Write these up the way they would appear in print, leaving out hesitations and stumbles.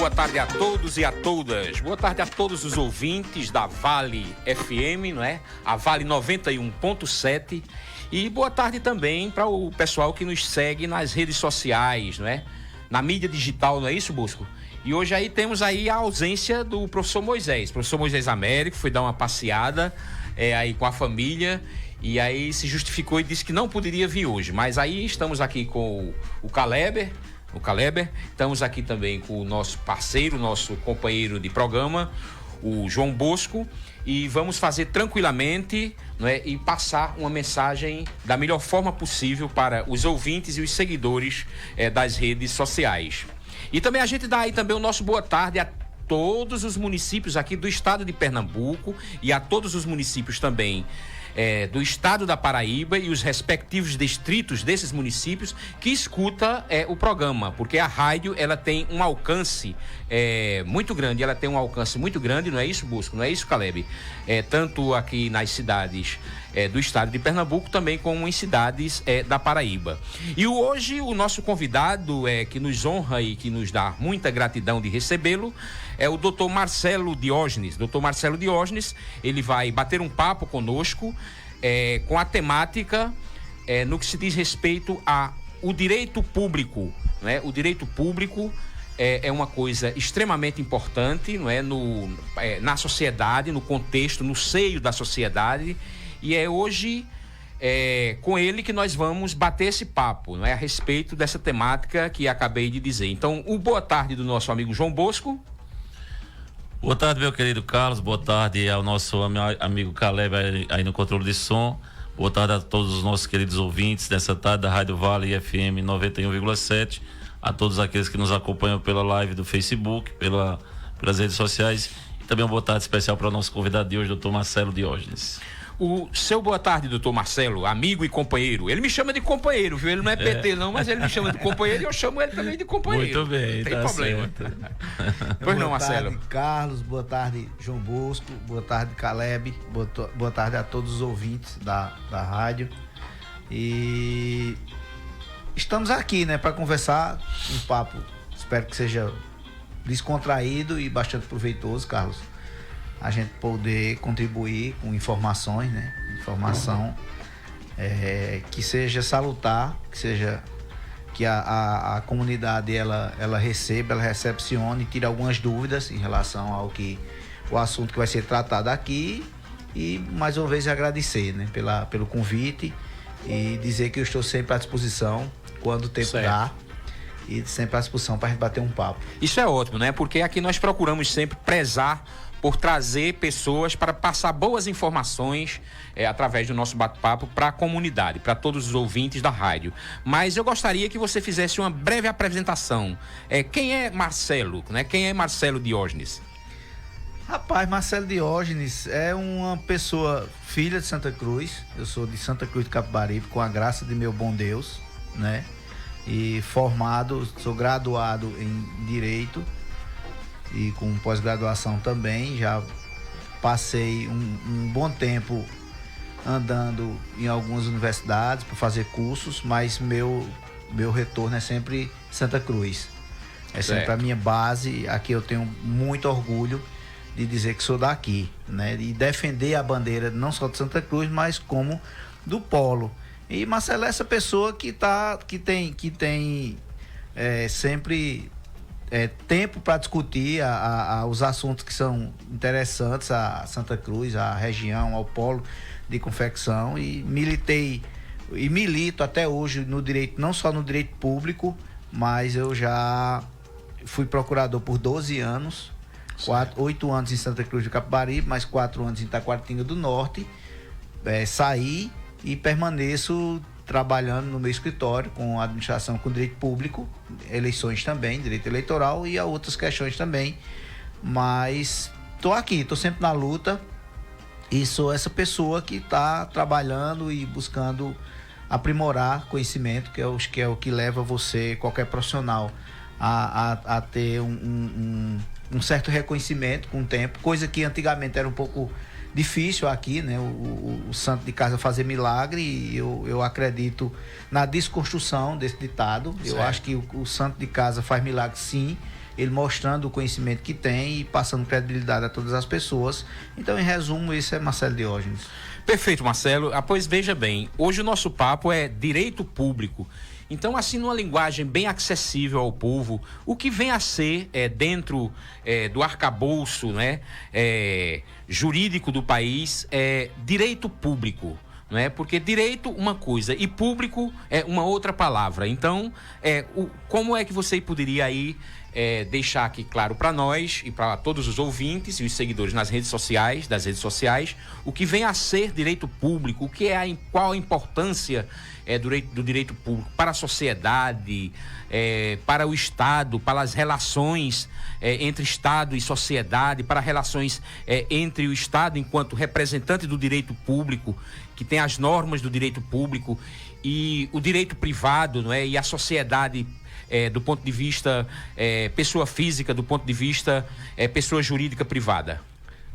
Boa tarde a todos e a todas. Boa tarde a todos os ouvintes da Vale FM, não é? A Vale 91.7. E boa tarde também para o pessoal que nos segue nas redes sociais, não é? Na mídia digital, não é isso, Bosco? E hoje aí temos aí a ausência do professor Moisés. O professor Moisés Américo foi dar uma passeada aí com a família e aí se justificou e disse que não poderia vir hoje. Mas aí estamos aqui com o Kaleber. Estamos aqui também com o nosso parceiro, nosso companheiro de programa, o João Bosco, e vamos fazer tranquilamente, não é, e passar uma mensagem da melhor forma possível para os ouvintes e os seguidores das redes sociais. E também a gente dá aí também o nosso boa tarde a todos os municípios aqui do estado de Pernambuco e a todos os municípios também do estado da Paraíba e os respectivos distritos desses municípios que escuta o programa, porque a rádio ela tem um alcance muito grande, não é isso, Bosco? Não é isso, Caleb? Tanto aqui nas cidades do estado de Pernambuco, também como em cidades da Paraíba. E hoje o nosso convidado que nos honra e que nos dá muita gratidão de recebê-lo é o Dr. Marcelo Diógenes. Dr. Marcelo Diógenes, ele vai bater um papo conosco com a temática no que se diz respeito ao direito público, né? O direito público é uma coisa extremamente importante, não é? Na sociedade, no contexto, no seio da sociedade, e é hoje com ele que nós vamos bater esse papo, não é? A respeito dessa temática que acabei de dizer. Então, o boa tarde do nosso amigo João Bosco. Boa tarde, meu querido Carlos. Boa tarde ao nosso amigo Caleb aí no controle de som. Boa tarde a todos os nossos queridos ouvintes dessa tarde da Rádio Vale FM 91,7. A todos aqueles que nos acompanham pela live do Facebook, pelas redes sociais. E também uma boa tarde especial para o nosso convidado de hoje, doutor Marcelo Diógenes. O seu boa tarde, doutor Marcelo, amigo e companheiro. Ele me chama de companheiro, viu? Ele não é PT não, mas ele me chama de companheiro e eu chamo ele também de companheiro. Muito bem, não tem problema. Pois não, Marcelo. Boa tarde, Carlos. Boa tarde, João Bosco. Boa tarde, Caleb. Boa tarde a todos os ouvintes da rádio. E estamos aqui, né, para conversar um papo, espero que seja descontraído e bastante proveitoso, Carlos. A gente poder contribuir com informações, né? Informação que seja salutar, que a comunidade ela receba, ela recepcione, tire algumas dúvidas em relação o assunto que vai ser tratado aqui, e mais uma vez agradecer, né? Pelo convite e dizer que eu estou sempre à disposição quando o tempo dá. E sempre à disposição para a gente bater um papo. Isso é ótimo, né? Porque aqui nós procuramos sempre prezar por trazer pessoas para passar boas informações através do nosso bate-papo para a comunidade, para todos os ouvintes da rádio. Mas eu gostaria que você fizesse uma breve apresentação. Quem é Marcelo, né? Quem é Marcelo Diógenes? Rapaz, Marcelo Diógenes é uma pessoa filha de Santa Cruz. Eu sou de Santa Cruz de Capibaribe, com a graça de meu bom Deus, né? E sou graduado em Direito e com pós-graduação também. Já passei um bom tempo andando em algumas universidades para fazer cursos, mas meu retorno é sempre Santa Cruz. É sempre a minha base. Aqui eu tenho muito orgulho de dizer que sou daqui, né? E defender a bandeira não só de Santa Cruz, mas como do Polo. E Marcelo é essa pessoa que tem sempre tempo para discutir os assuntos que são interessantes a Santa Cruz, a região, ao polo de confecção, e militei e milito até hoje no direito, não só no direito público, mas eu já fui procurador por 12 anos, 8 anos em Santa Cruz do Capibaribe, mais 4 anos em Taquaritinga do Norte. Saí e permaneço trabalhando no meu escritório com administração, com direito público, eleições também, direito eleitoral e a outras questões também. Mas estou sempre na luta e sou essa pessoa que está trabalhando e buscando aprimorar conhecimento, que é o que leva você, qualquer profissional, a ter um certo reconhecimento com o tempo, coisa que antigamente era um pouco difícil aqui, né? O santo de casa fazer milagre, e eu acredito na desconstrução desse ditado. Certo. Eu acho que o santo de casa faz milagre, sim. ele mostrando o conhecimento que tem e passando credibilidade a todas as pessoas. Então, em resumo, esse é Marcelo Diógenes. Perfeito, Marcelo. Pois veja bem, hoje o nosso papo é direito público. Então, assim, numa linguagem bem acessível ao povo, o que vem a ser dentro do arcabouço, né, jurídico do país é direito público. Não é? Porque direito uma coisa e público é uma outra palavra. Então, como é que você poderia aí deixar aqui claro para nós e para todos os ouvintes e os seguidores das redes sociais, o que vem a ser direito público, qual a importância do direito público para a sociedade, para o Estado, para as relações entre Estado e sociedade, para relações entre o Estado enquanto representante do direito público, que tem as normas do direito público, e o direito privado, não é? E a sociedade do ponto de vista pessoa física, do ponto de vista pessoa jurídica privada.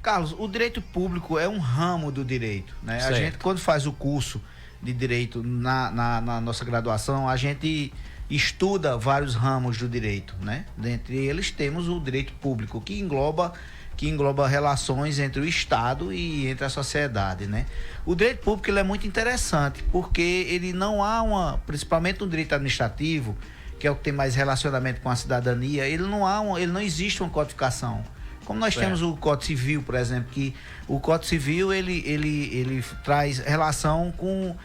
Carlos, o direito público é um ramo do direito, né? A gente, quando faz o curso de direito na nossa graduação, a gente estuda vários ramos do direito, né? Dentre eles temos o direito público, que engloba relações entre o Estado e entre a sociedade, né? O direito público ele é muito interessante, porque ele não há principalmente no direito administrativo, que é o que tem mais relacionamento com a cidadania, ele não existe uma codificação. Como nós temos o Código Civil, por exemplo, que o Código Civil ele traz relação com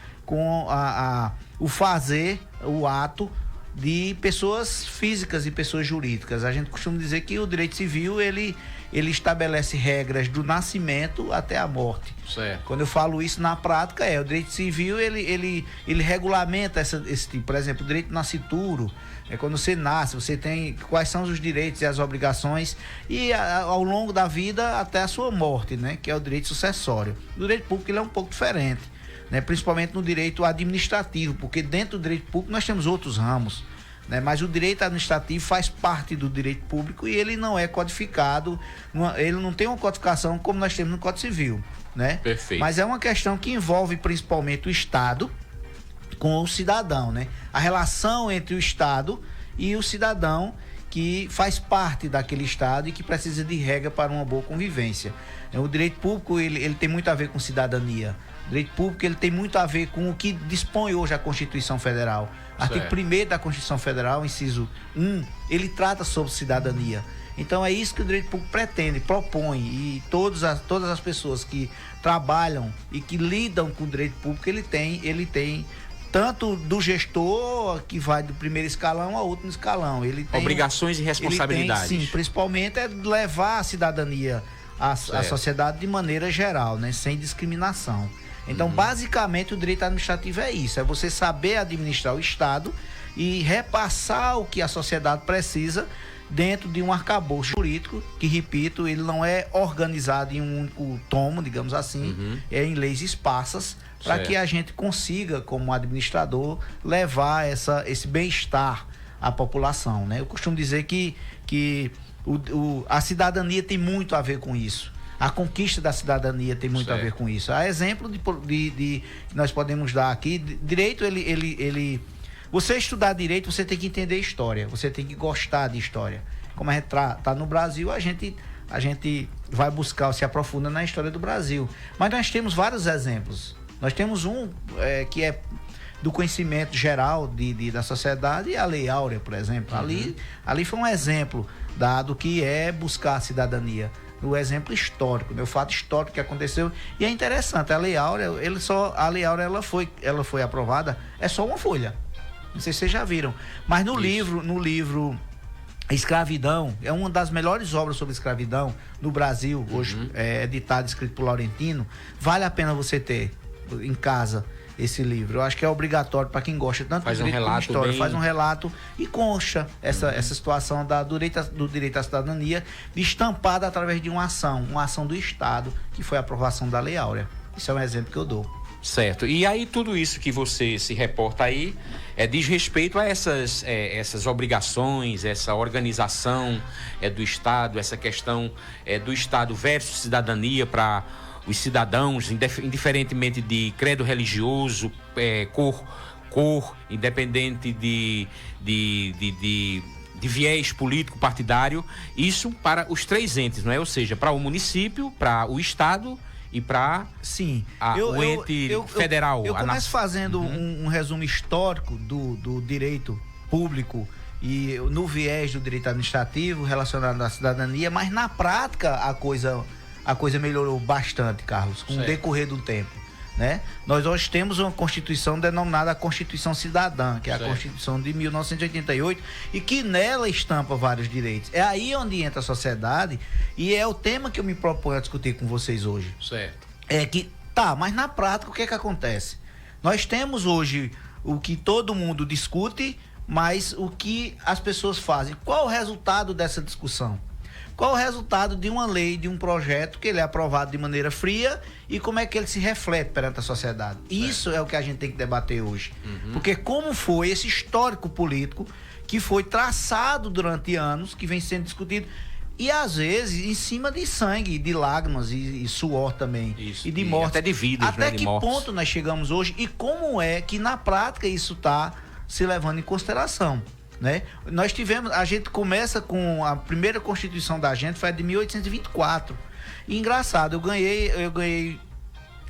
o fazer, o ato de pessoas físicas e pessoas jurídicas. A gente costuma dizer que o direito civil ele estabelece regras do nascimento até a morte. Certo. Quando eu falo isso na prática, o direito civil ele regulamenta esse tipo. Por exemplo, o direito do nascituro, quando você nasce, você tem quais são os direitos e as obrigações e ao longo da vida até a sua morte, né? Que é o direito sucessório. O direito público ele é um pouco diferente, né? Principalmente no direito administrativo, porque dentro do direito público nós temos outros ramos, né? Mas o direito administrativo faz parte do direito público e ele não é codificado, ele não tem uma codificação como nós temos no Código Civil, né? Perfeito. Mas é uma questão que envolve principalmente o Estado com o cidadão, né? A relação entre o Estado e o cidadão que faz parte daquele Estado e que precisa de regra para uma boa convivência. O direito público ele tem muito a ver com cidadania. O direito público ele tem muito a ver com o que dispõe hoje a Constituição Federal. Artigo 1º da Constituição Federal, inciso 1, ele trata sobre cidadania. Então é isso que o direito público pretende, propõe, e todas as pessoas que trabalham e que lidam com o direito público, ele tem tanto do gestor, que vai do primeiro escalão ao último escalão. Ele tem obrigações e responsabilidades. Sim, principalmente levar a cidadania à sociedade de maneira geral, né? Sem discriminação. Então, basicamente, o direito administrativo é isso, é você saber administrar o Estado e repassar o que a sociedade precisa dentro de um arcabouço jurídico, que, repito, ele não é organizado em um único tomo, digamos assim, é em leis esparsas, para que a gente consiga, como administrador, levar esse bem-estar à população, né? Eu costumo dizer que a cidadania tem muito a ver com isso. A conquista da cidadania tem muito a ver com isso. A exemplo que nós podemos dar aqui, direito, você estudar direito, você tem que entender história, você tem que gostar de história. Como a gente tá no Brasil, a gente vai buscar, se aprofunda na história do Brasil. Mas nós temos vários exemplos. Nós temos um que é do conhecimento geral da sociedade, a Lei Áurea, por exemplo. Ali foi um exemplo dado que é buscar a cidadania. O exemplo histórico, o fato histórico que aconteceu. E é interessante, a Lei Áurea, ela foi aprovada, é só uma folha. Não sei se vocês já viram. Mas no livro Escravidão, é uma das melhores obras sobre escravidão no Brasil, hoje editado, escrito por Laurentino. Vale a pena você ter em casa esse livro. Eu acho que é obrigatório para quem gosta tanto do direito como história. Faz um relato e consta essa situação do direito à cidadania estampada através de uma ação do Estado, que foi a aprovação da Lei Áurea. Isso é um exemplo que eu dou. Certo. E aí tudo isso que você se reporta aí diz respeito a essas obrigações, essa organização do Estado, essa questão do Estado versus cidadania para os cidadãos, indiferentemente de credo religioso, cor, independente de de viés político partidário, isso para os 3 entes, não é? Ou seja, para o município, para o estado e para o ente federal. Eu começo fazendo um resumo histórico do direito público e no viés do direito administrativo relacionado à cidadania, mas na prática a coisa melhorou bastante, Carlos, com o decorrer do tempo. Né? Nós hoje temos uma Constituição denominada Constituição Cidadã, que é a Constituição de 1988, e que nela estampa vários direitos. É aí onde entra a sociedade, e é o tema que eu me proponho a discutir com vocês hoje. Certo. É que, mas na prática o que é que acontece? Nós temos hoje o que todo mundo discute, mas o que as pessoas fazem. Qual o resultado dessa discussão? Qual o resultado de uma lei, de um projeto que ele é aprovado de maneira fria e como é que ele se reflete perante a sociedade? Isso é o que a gente tem que debater hoje. Porque como foi esse histórico político que foi traçado durante anos, que vem sendo discutido, e às vezes em cima de sangue, de lágrimas e suor também. Isso. E de morte. Até de vidas, até né? que ponto nós chegamos hoje e como é que na prática isso está se levando em consideração. Né? A gente começa com a primeira Constituição da gente, foi a de 1824. E engraçado, eu ganhei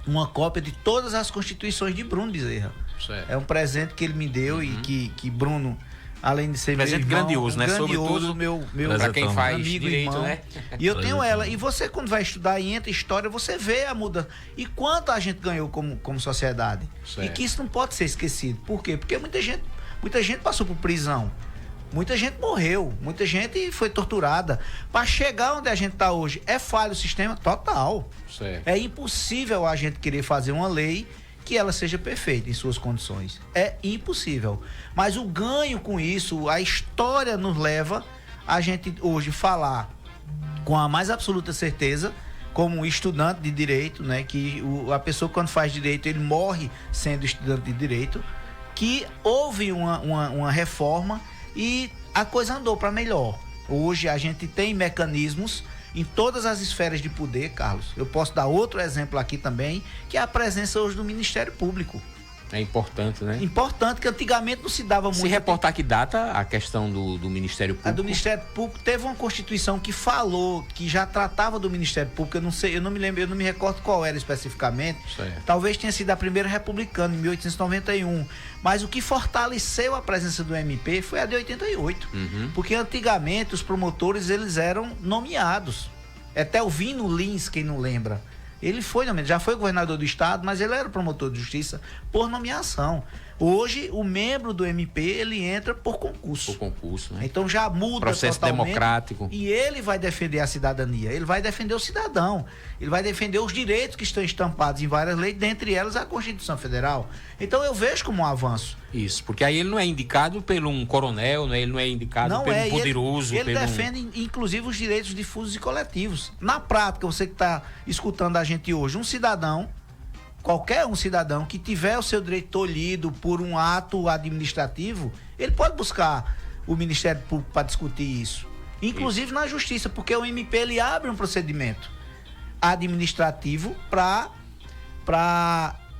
uma cópia de todas as Constituições de Bruno Bezerra. Certo. É um presente que ele me deu e que Bruno, além de ser presente meu irmão, grandioso, né? Sobretudo meu para quem faz amigo, direito, irmão. né? E eu tenho ela. E você, quando vai estudar e entra em história, você vê a mudança. E quanto a gente ganhou como sociedade. Certo. E que isso não pode ser esquecido. Por quê? Porque muita gente passou por prisão. Muita gente morreu, muita gente foi torturada. Para chegar onde a gente está hoje, é falho o sistema? Total. Certo. É impossível a gente querer fazer uma lei que ela seja perfeita em suas condições. É impossível. Mas o ganho com isso, a história nos leva a gente hoje falar com a mais absoluta certeza, como um estudante de direito, né, que a pessoa quando faz direito, ele morre sendo estudante de direito, que houve uma reforma e a coisa andou para melhor. Hoje a gente tem mecanismos em todas as esferas de poder, Carlos. Eu posso dar outro exemplo aqui também, que é a presença hoje do Ministério Público. É importante, né? Importante, que antigamente não se dava muito. Se reportar que data a questão do Ministério Público? A do Ministério Público teve uma Constituição que falou, que já tratava do Ministério Público, eu não me recordo qual era especificamente. Certo. Talvez tenha sido a primeira republicana, em 1891. Mas o que fortaleceu a presença do MP foi a de 88. Porque antigamente os promotores, eles eram nomeados. Até o Vino Lins, quem não lembra. Ele foi nomeado, já foi governador do estado, mas ele era promotor de justiça por nomeação. Hoje, o membro do MP, ele entra por concurso. Por concurso, né? Então já muda processo totalmente. Democrático. E ele vai defender a cidadania, ele vai defender o cidadão, ele vai defender os direitos que estão estampados em várias leis, dentre elas a Constituição Federal. Então eu vejo como um avanço. Isso, porque aí ele não é indicado por um coronel, né? Ele não é indicado por um poderoso. Ele defende, inclusive, os direitos difusos e coletivos. Na prática, você que está escutando a gente hoje, um cidadão, qualquer um cidadão que tiver o seu direito tolhido por um ato administrativo, ele pode buscar o Ministério Público para discutir isso. Inclusive na Justiça, porque o MP ele abre um procedimento administrativo para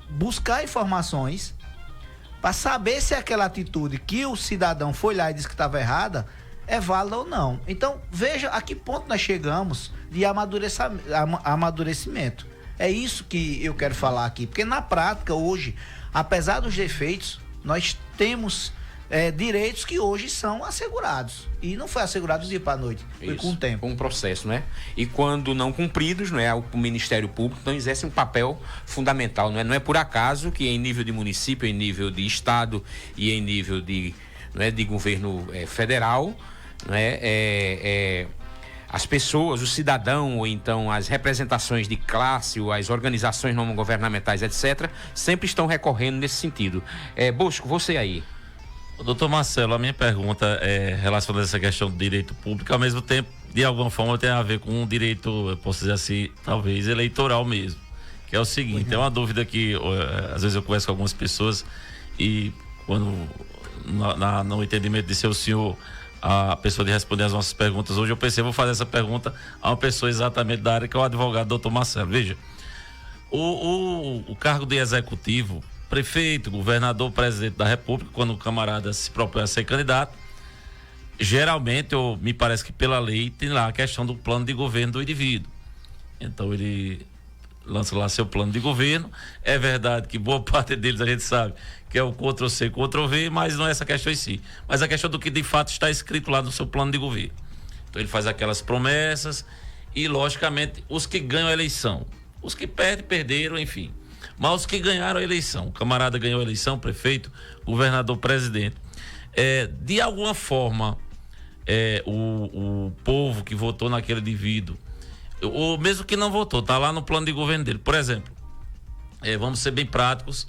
buscar informações, para saber se aquela atitude que o cidadão foi lá e disse que estava errada é válida ou não. Então, veja a que ponto nós chegamos de amadurecimento. É isso que eu quero falar aqui, porque na prática hoje, apesar dos defeitos, nós temos direitos que hoje são assegurados. E não foi assegurado do dia para a noite, foi com o tempo. Com um processo, né? E quando não cumpridos, né, o Ministério Público então exerce um papel fundamental. Não é por acaso que em nível de município, em nível de estado e em nível de governo federal, né, as pessoas, o cidadão, ou então as representações de classe, ou as organizações não governamentais, etc., sempre estão recorrendo nesse sentido. Bosco, você aí. Doutor Marcelo, a minha pergunta é relacionada a essa questão do direito público, ao mesmo tempo, de alguma forma, tem a ver com um direito, eu posso dizer assim, talvez eleitoral mesmo. Que é o seguinte, tem uma dúvida que, às vezes eu converso com algumas pessoas e quando, no entendimento de ser o senhor a pessoa de responder as nossas perguntas hoje, eu pensei, vou fazer essa pergunta a uma pessoa exatamente da área, que é o advogado doutor Marcelo. Veja, o cargo de executivo, prefeito, governador, presidente da República, quando o camarada se propõe a ser candidato, geralmente, me parece que pela lei, tem lá a questão do plano de governo do indivíduo. Então ele lança lá seu plano de governo. É verdade que boa parte deles a gente sabe que é o Ctrl-C, Ctrl-V, mas não é essa questão em si. Mas a questão do que de fato está escrito lá no seu plano de governo. Então ele faz aquelas promessas e, logicamente, os que ganham a eleição. Os que perdem, perderam, enfim. Mas os que ganharam a eleição, o camarada ganhou a eleição, prefeito, governador, presidente. De alguma forma, o povo que votou naquele indivíduo, ou mesmo que não votou, está lá no plano de governo dele. Por exemplo, vamos ser bem práticos,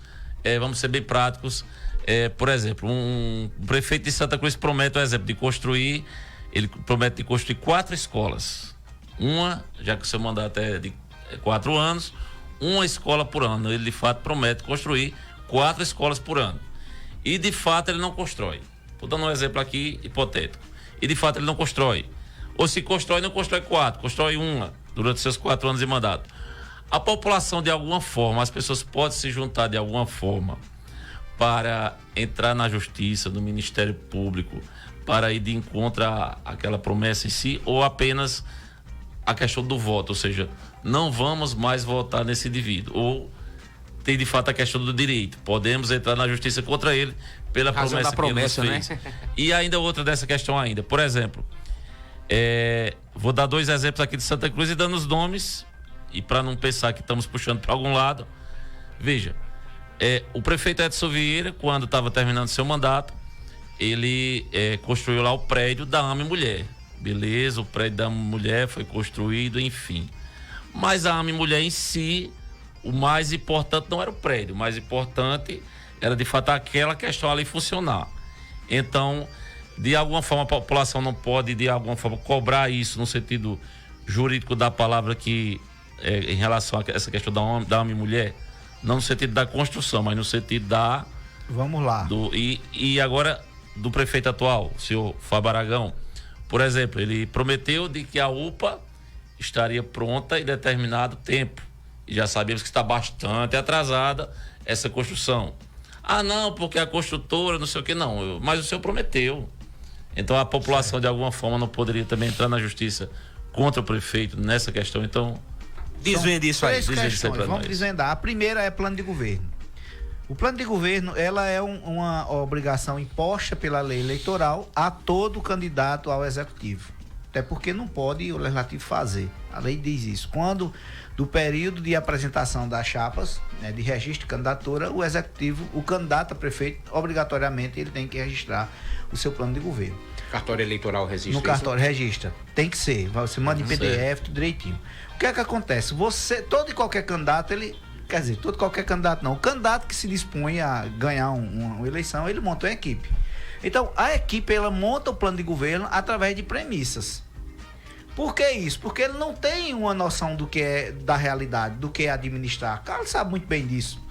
por exemplo, um prefeito de Santa Cruz promete, por exemplo, ele promete de construir 4 escolas. Uma, já que o seu mandato é de 4 anos, uma escola por ano. Ele de fato promete construir 4 escolas por ano. E de fato ele não constrói. Estou dando um exemplo aqui hipotético. E de fato ele não constrói. Ou se constrói, não constrói 4, constrói uma durante seus 4 anos de mandato. A população, de alguma forma, as pessoas podem se juntar de alguma forma para entrar na justiça, no Ministério Público, para ir de encontro àquela promessa em si, ou apenas a questão do voto, ou seja, não vamos mais votar nesse indivíduo, ou tem de fato a questão do direito, podemos entrar na justiça contra ele pela promessa que ele nos fez. Né? E ainda outra dessa questão ainda, por exemplo, vou dar 2 exemplos aqui de Santa Cruz e dando os nomes, e para não pensar que estamos puxando para algum lado, veja, o prefeito Edson Vieira, quando estava terminando seu mandato, ele construiu lá o prédio da AME Mulher. Beleza, o prédio da AME Mulher foi construído, enfim. Mas a AME Mulher em si, o mais importante não era o prédio, o mais importante era de fato aquela questão ali funcionar. Então, de alguma forma, a população não pode, de alguma forma, cobrar isso no sentido jurídico da palavra, que em relação a essa questão da AME Mulher, não no sentido da construção, mas no sentido da... Vamos lá. E agora, do prefeito atual, o senhor Fábio Aragão, por exemplo, ele prometeu de que a UPA estaria pronta em determinado tempo. E já sabemos que está bastante atrasada essa construção. Ah, não, porque a construtora, não sei o que, não. Mas o senhor prometeu. Então a população, de alguma forma, não poderia também entrar na justiça contra o prefeito nessa questão. Então, desvende isso aí. Vamos desvendar. A primeira é plano de governo. O plano de governo, ela é uma obrigação imposta pela lei eleitoral a todo candidato ao executivo. Até porque não pode o legislativo fazer. A lei diz isso. Quando, do período de apresentação das chapas, né, de registro de candidatura, o executivo, o candidato a prefeito, obrigatoriamente, ele tem que registrar o seu plano de governo. Cartório eleitoral registra? No cartório registra. Tem que ser. Você manda em PDF, tudo direitinho. O que é que acontece? Todo e qualquer candidato, quer dizer, todo qualquer candidato não. O candidato que se dispõe a ganhar uma eleição, ele monta uma equipe. Então, a equipe, ela monta o plano de governo através de premissas. Por que isso? Porque ele não tem uma noção do que é da realidade, do que é administrar. O cara sabe muito bem disso.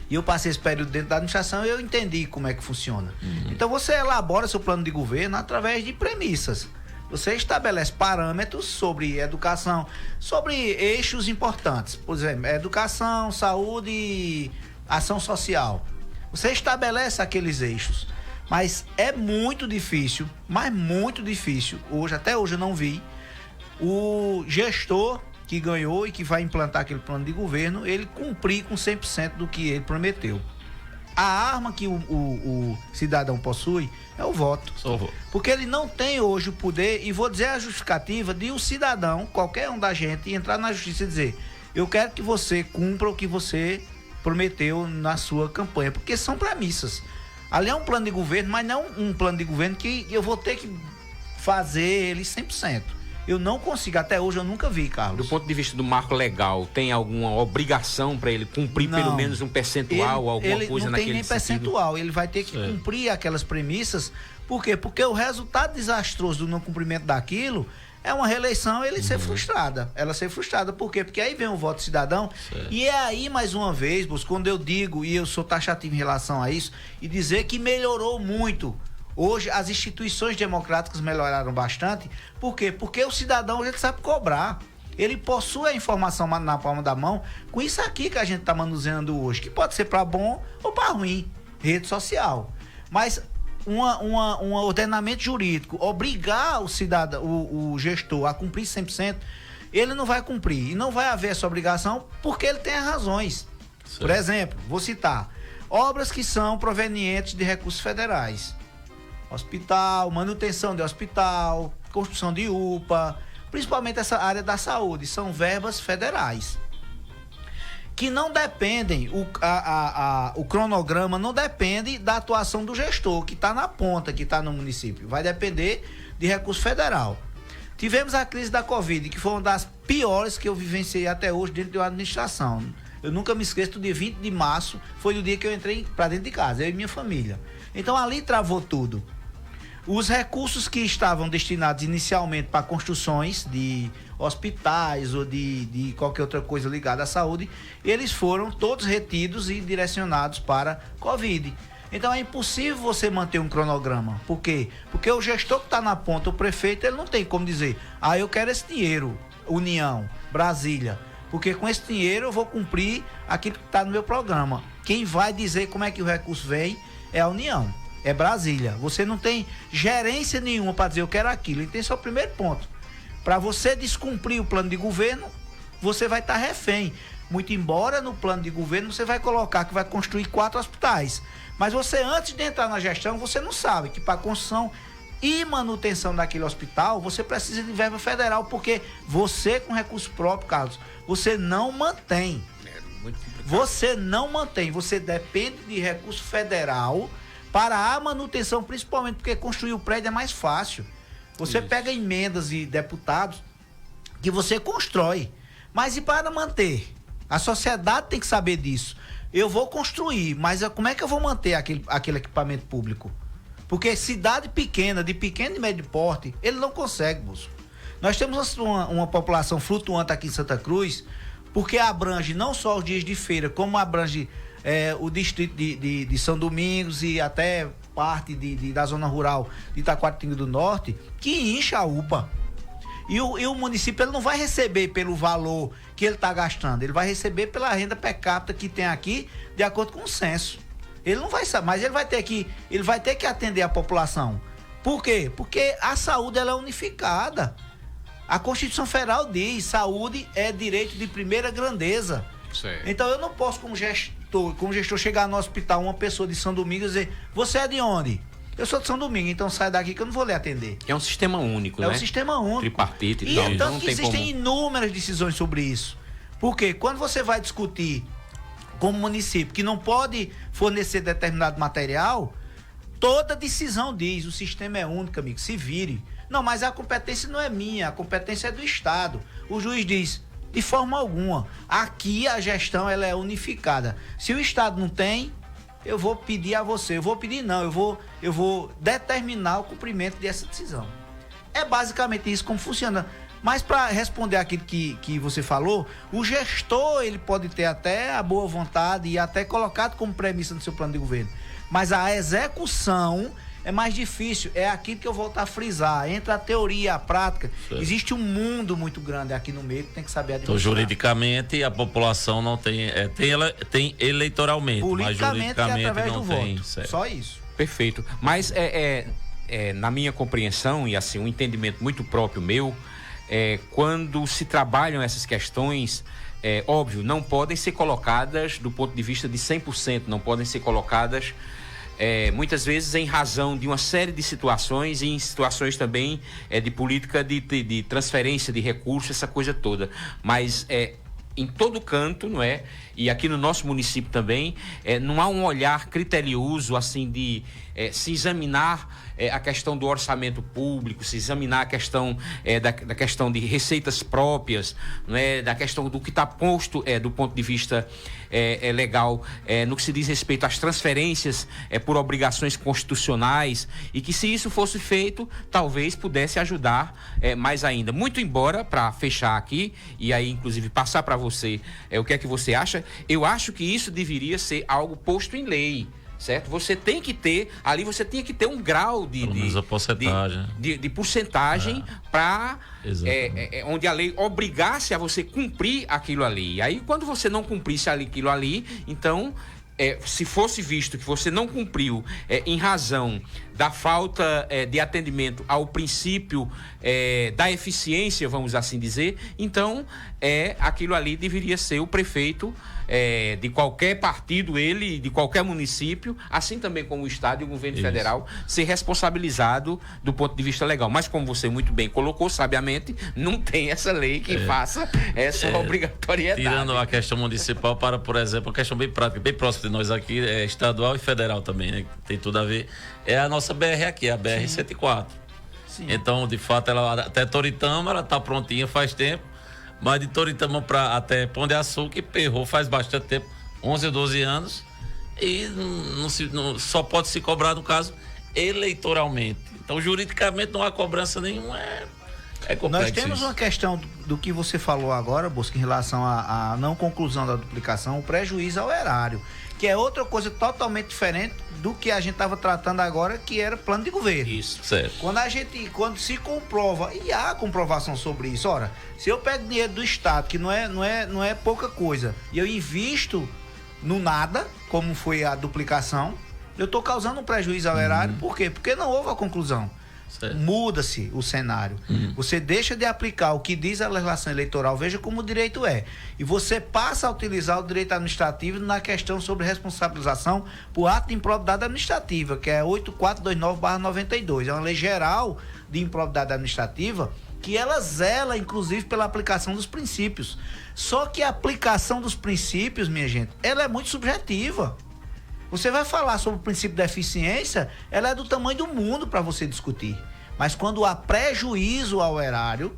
E eu passei esse período dentro da administração e eu entendi como é que funciona. Então, você elabora seu plano de governo através de premissas. Você estabelece parâmetros sobre educação, sobre eixos importantes. Por exemplo, educação, saúde e ação social. Você estabelece aqueles eixos. Mas é muito difícil, hoje, até hoje eu não vi, o gestor que ganhou e que vai implantar aquele plano de governo, ele cumprir com 100% do que ele prometeu. A arma que o cidadão possui é o voto. Porque ele não tem hoje o poder, e vou dizer a justificativa de um cidadão, qualquer um da gente, entrar na justiça e dizer: eu quero que você cumpra o que você prometeu na sua campanha, porque são premissas. Ali é um plano de governo, mas não um plano de governo que eu vou ter que fazer ele 100%. Eu não consigo, até hoje eu nunca vi, Carlos. Do ponto de vista do marco legal, tem alguma obrigação para ele cumprir pelo menos um percentual, alguma coisa naquele sentido? Ele não tem nem percentual, ele vai ter que cumprir aquelas premissas. Por quê? Porque o resultado desastroso do não cumprimento daquilo é uma reeleição, ela ser frustrada. Por quê? Porque aí vem o voto cidadão. E é aí, mais uma vez, quando eu digo, e eu sou taxativo em relação a isso, e dizer que melhorou muito. Hoje, as instituições democráticas melhoraram bastante. Por quê? Porque o cidadão, a gente sabe cobrar. Ele possui a informação na palma da mão com isso aqui que a gente está manuseando hoje, que pode ser para bom ou para ruim, rede social. Mas um ordenamento jurídico obrigar o cidadão, o gestor a cumprir 100%, ele não vai cumprir. E não vai haver essa obrigação porque ele tem as razões. Certo. Por exemplo, vou citar obras que são provenientes de recursos federais. Hospital, manutenção de hospital, construção de UPA, principalmente essa área da saúde, são verbas federais. Que não dependem, o cronograma não depende da atuação do gestor, que está na ponta, que está no município. Vai depender de recurso federal. Tivemos a crise da Covid, que foi uma das piores que eu vivenciei até hoje dentro de uma administração. Eu nunca me esqueço do dia 20 de março, foi o dia que eu entrei para dentro de casa, eu e minha família. Então ali travou tudo. Os recursos que estavam destinados inicialmente para construções de hospitais ou de qualquer outra coisa ligada à saúde, eles foram todos retidos e direcionados para Covid. Então é impossível você manter um cronograma. Por quê? Porque o gestor que está na ponta, o prefeito, ele não tem como dizer: eu quero esse dinheiro, União, Brasília, porque com esse dinheiro eu vou cumprir aquilo que está no meu programa. Quem vai dizer como é que o recurso vem é a União. É Brasília. Você não tem gerência nenhuma para dizer eu quero aquilo. Então esse é o primeiro ponto. Para você descumprir o plano de governo, você vai estar refém. Muito embora no plano de governo você vai colocar que vai construir 4 hospitais. Mas você, antes de entrar na gestão, você não sabe que para construção e manutenção daquele hospital, você precisa de verba federal, porque você, com recurso próprio, Carlos, você não mantém. Você não mantém. Você depende de recurso federal para a manutenção, principalmente porque construir o prédio é mais fácil. Você pega emendas de deputados que você constrói. Mas e para manter? A sociedade tem que saber disso. Eu vou construir, mas como é que eu vou manter aquele equipamento público? Porque cidade pequena, de pequeno e médio porte, ele não consegue, moço. Nós temos uma população flutuante aqui em Santa Cruz, porque abrange não só os dias de feira, como abrange o distrito de São Domingos e até parte da zona rural de Itacoatinga do Norte, que incha a UPA. E o município ele não vai receber pelo valor que ele está gastando, ele vai receber pela renda per capita que tem aqui, de acordo com o censo. Ele não vai saber, mas ele vai ter que atender a população. Por quê? Porque a saúde ela é unificada. A Constituição Federal diz: saúde é direito de primeira grandeza. Certo. Então eu não posso, como gestor, chegar no hospital, uma pessoa de São Domingos e dizer: você é de onde? Eu sou de São Domingos, então sai daqui que eu não vou lhe atender. É um sistema único, né? É um sistema único. Tripartite e tal. E tanto que existem inúmeras decisões sobre isso. Porque quando você vai discutir como município que não pode fornecer determinado material, toda decisão diz: o sistema é único, amigo, se vire. Não, mas a competência não é minha, a competência é do Estado. O juiz diz: de forma alguma. Aqui a gestão ela é unificada. Se o Estado não tem, eu vou pedir a você. Eu vou pedir não, eu vou determinar o cumprimento dessa decisão. É basicamente isso como funciona. Mas para responder aquilo que você falou, o gestor ele pode ter até a boa vontade e até colocado como premissa no seu plano de governo. Mas a execução é mais difícil. É aquilo que eu volto a frisar. Entre a teoria e a prática, certo, existe um mundo muito grande aqui no meio que tem que saber administrar. Então, juridicamente, a população não tem... tem eleitoralmente, mas juridicamente através não do tem. Voto. Certo. Só isso. Perfeito. Mas na minha compreensão e assim um entendimento muito próprio meu, quando se trabalham essas questões, óbvio, não podem ser colocadas do ponto de vista de 100%, não podem ser colocadas muitas vezes em razão de uma série de situações e em situações também de política de transferência de recursos, essa coisa toda. Mas em todo canto, não é? E aqui no nosso município também, não há um olhar criterioso assim de se examinar a questão do orçamento público, se examinar a questão da questão de receitas próprias, não é? Da questão do que está posto do ponto de vista legal, no que se diz respeito às transferências por obrigações constitucionais, e que se isso fosse feito, talvez pudesse ajudar mais ainda. Muito embora, para fechar aqui, e aí inclusive passar para você o que é que você acha, eu acho que isso deveria ser algo posto em lei. Certo? Você tem que ter, ali você tinha que ter um grau de porcentagem para onde a lei obrigasse a você cumprir aquilo ali. Aí quando você não cumprisse aquilo ali, então se fosse visto que você não cumpriu em razão da falta de atendimento ao princípio da eficiência, vamos assim dizer, então aquilo ali deveria ser o prefeito de qualquer partido, ele, de qualquer município, assim também como o Estado e o governo federal, ser responsabilizado do ponto de vista legal. Mas como você muito bem colocou, sabiamente, não tem essa lei que faça essa obrigatoriedade. Tirando a questão municipal para, por exemplo, a questão bem prática, bem próxima de nós aqui, estadual e federal também, né? Tem tudo a ver. É a nossa BR aqui, a BR-104. Então, de fato, ela até Toritama, ela está prontinha faz tempo. Mas de Toritama até Pão de Açúcar, perrou faz bastante tempo, 11 ou 12 anos, e só pode se cobrar, no caso, eleitoralmente. Então, juridicamente, não há cobrança nenhuma, é complexo. Nós temos uma questão do que você falou agora, Bosco, em relação à não conclusão da duplicação, o prejuízo ao erário, que é outra coisa totalmente diferente do que a gente estava tratando agora, que era plano de governo. Isso, certo. Quando se comprova, e há comprovação sobre isso, ora, se eu pego dinheiro do Estado, que não é pouca coisa, e eu invisto no nada, como foi a duplicação, eu estou causando um prejuízo ao erário. Por quê? Porque não houve a conclusão. Muda-se o cenário. Você deixa de aplicar o que diz a legislação eleitoral, veja como o direito é, e você passa a utilizar o direito administrativo na questão sobre responsabilização por ato de improbidade administrativa, que é 8429/92. É uma lei geral de improbidade administrativa que ela zela, inclusive, pela aplicação dos princípios. Só que a aplicação dos princípios, minha gente, ela é muito subjetiva. Você vai falar sobre o princípio da eficiência, ela é do tamanho do mundo para você discutir. Mas quando há prejuízo ao erário,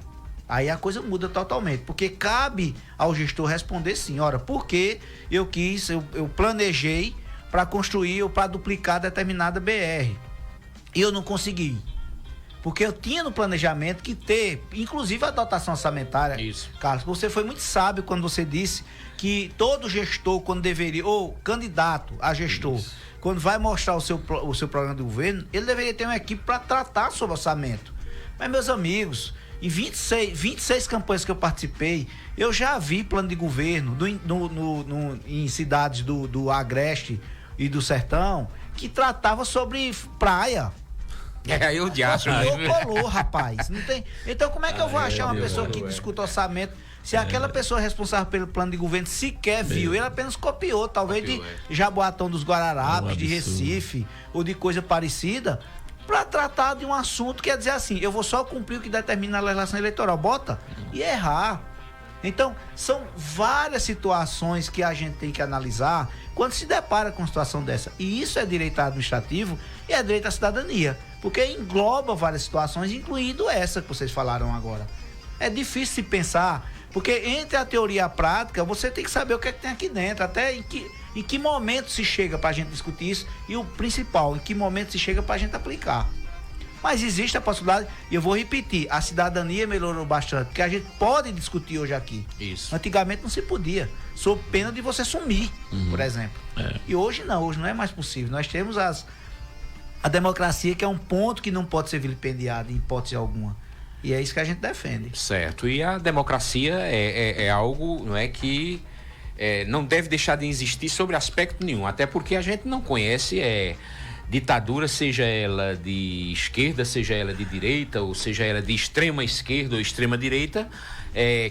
aí a coisa muda totalmente. Porque cabe ao gestor responder sim. Ora, porque eu planejei para construir ou para duplicar determinada BR. E eu não consegui. Porque eu tinha no planejamento que ter, inclusive a dotação orçamentária. Isso. Carlos, você foi muito sábio quando você disse que todo gestor, quando deveria, ou candidato a gestor, quando vai mostrar o seu programa de governo, ele deveria ter uma equipe para tratar sobre orçamento. Mas, meus amigos, em 26 campanhas que eu participei, eu já vi plano de governo em cidades do Agreste e do Sertão que tratava sobre praia. Eu de acho. Colou, rapaz. Não tem... Então, como é que eu vou achar uma pessoa que discuta orçamento se aquela pessoa responsável pelo plano de governo sequer viu? Ele apenas copiou, talvez de Jaboatão dos Guararapes, de Recife ou de coisa parecida, para tratar de um assunto que quer dizer assim, eu vou só cumprir o que determina a legislação eleitoral. Bota e errar. Então, são várias situações que a gente tem que analisar quando se depara com uma situação dessa. E isso é direito administrativo e é direito à cidadania, porque engloba várias situações, incluindo essa que vocês falaram agora. É difícil se pensar, porque entre a teoria e a prática, você tem que saber o que é que tem aqui dentro, até em que momento se chega para a gente discutir isso, e o principal, em que momento se chega para a gente aplicar. Mas existe a possibilidade, e eu vou repetir, a cidadania melhorou bastante, porque a gente pode discutir hoje aqui. Isso. Antigamente não se podia, sob pena de você sumir, por exemplo. E hoje não é mais possível. Nós temos a democracia, que é um ponto que não pode ser vilipendiado em hipótese alguma. E é isso que a gente defende. Certo. E a democracia é algo, não é, que não deve deixar de existir sobre aspecto nenhum, até porque a gente não conhece ditadura, seja ela de esquerda, seja ela de direita, ou seja ela de extrema esquerda ou extrema direita,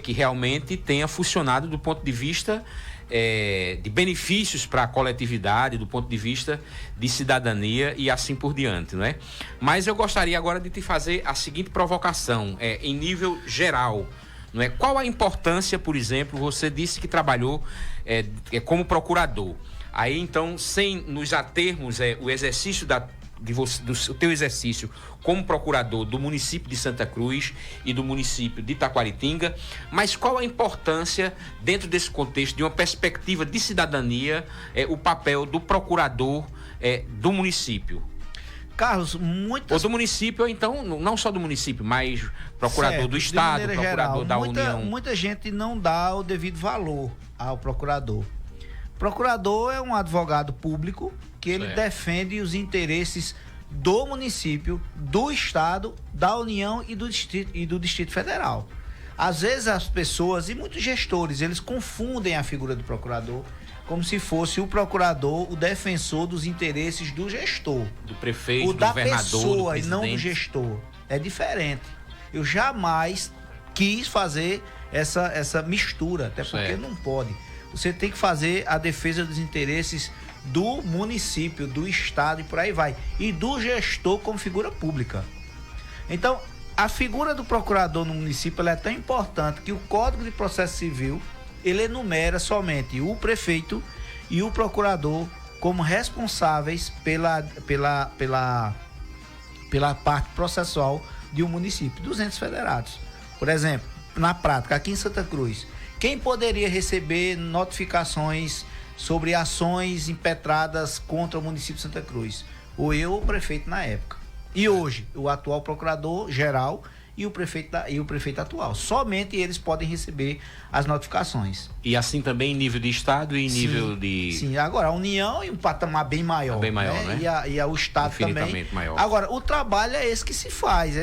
que realmente tenha funcionado do ponto de vista de benefícios para a coletividade, do ponto de vista de cidadania e assim por diante, não é? Mas eu gostaria agora de te fazer a seguinte provocação, em nível geral, não é? Qual a importância, por exemplo, você disse que trabalhou como procurador. Aí, então, sem nos atermos o exercício do teu exercício como procurador do município de Santa Cruz e do município de Taquaritinga, mas qual a importância, dentro desse contexto, de uma perspectiva de cidadania, o papel do procurador do município? Carlos, ou do município, ou então, não só do município, mas procurador do Estado, procurador da União. Muita gente não dá o devido valor ao procurador. Procurador é um advogado público que ele defende os interesses do município, do Estado, da União e do Distrito Federal. Às vezes as pessoas e muitos gestores, eles confundem a figura do procurador como se fosse o procurador, o defensor dos interesses do gestor. Do prefeito, o do da governador, pessoa do e não do presidente. gestor. É diferente. Eu jamais quis fazer essa mistura, até porque Certo. não pode. Você tem que fazer a defesa dos interesses do município, do estado e por aí vai. E do gestor como figura pública. Então, a figura do procurador no município ela é tão importante que o Código de Processo Civil ele enumera somente o prefeito e o procurador como responsáveis pela parte processual de um município, dos entes federados. Por exemplo, na prática, aqui em Santa Cruz, quem poderia receber notificações sobre ações impetradas contra o município de Santa Cruz? Ou eu ou o prefeito na época. E hoje, o atual procurador-geral e o prefeito atual. Somente eles podem receber as notificações. E assim também em nível de estado e em nível de... Sim, agora a União em um patamar bem maior. Bem maior, né? E o Estado também. Infinitamente maior. Agora, o trabalho é esse que se faz,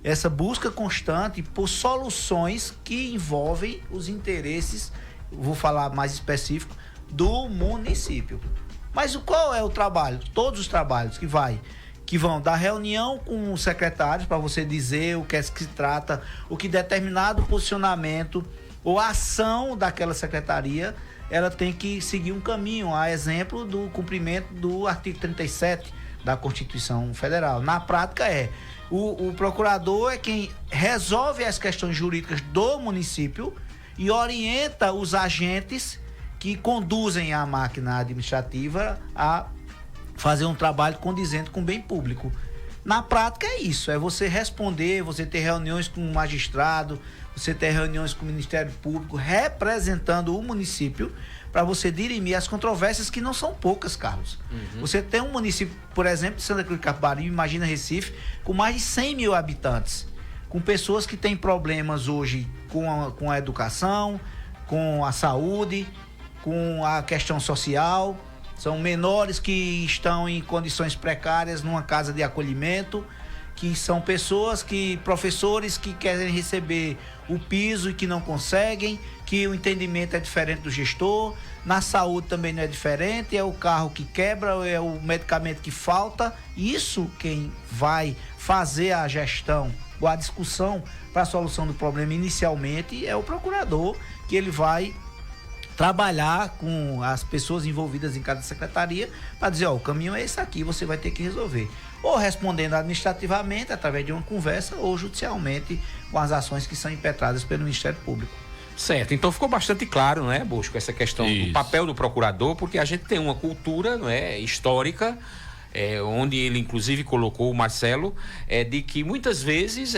essa busca constante por soluções que envolvem os interesses, vou falar mais específico, do município. Mas qual é o trabalho? Todos os trabalhos que vão da reunião com os secretários para você dizer o que é que se trata, o que determinado posicionamento ou ação daquela secretaria, ela tem que seguir um caminho, a exemplo do cumprimento do artigo 37 da Constituição Federal. Na prática o procurador é quem resolve as questões jurídicas do município e orienta os agentes que conduzem a máquina administrativa a fazer um trabalho condizente com o bem público. Na prática é isso, é você responder, você ter reuniões com o magistrado, você ter reuniões com o Ministério Público, representando o município, para você dirimir as controvérsias que não são poucas, Carlos. Você tem um município, por exemplo, de Santa Cruz de Capibaribe, imagina Recife, com mais de 100 mil habitantes, com pessoas que têm problemas hoje com a educação, com a saúde, com a questão social. São menores que estão em condições precárias numa casa de acolhimento, que são professores que querem receber o piso e que não conseguem, que o entendimento é diferente do gestor, na saúde também não é diferente, é o carro que quebra, é o medicamento que falta. Isso quem vai fazer a gestão ou a discussão para a solução do problema inicialmente é o procurador, que ele vai trabalhar com as pessoas envolvidas em cada secretaria para dizer, o caminho é esse aqui, você vai ter que resolver. Ou respondendo administrativamente, através de uma conversa, ou judicialmente, com as ações que são impetradas pelo Ministério Público. Certo, então ficou bastante claro, não é, Bosco, essa questão do papel do procurador, porque a gente tem uma cultura, não é, histórica, onde ele inclusive colocou o Marcelo, de que muitas vezes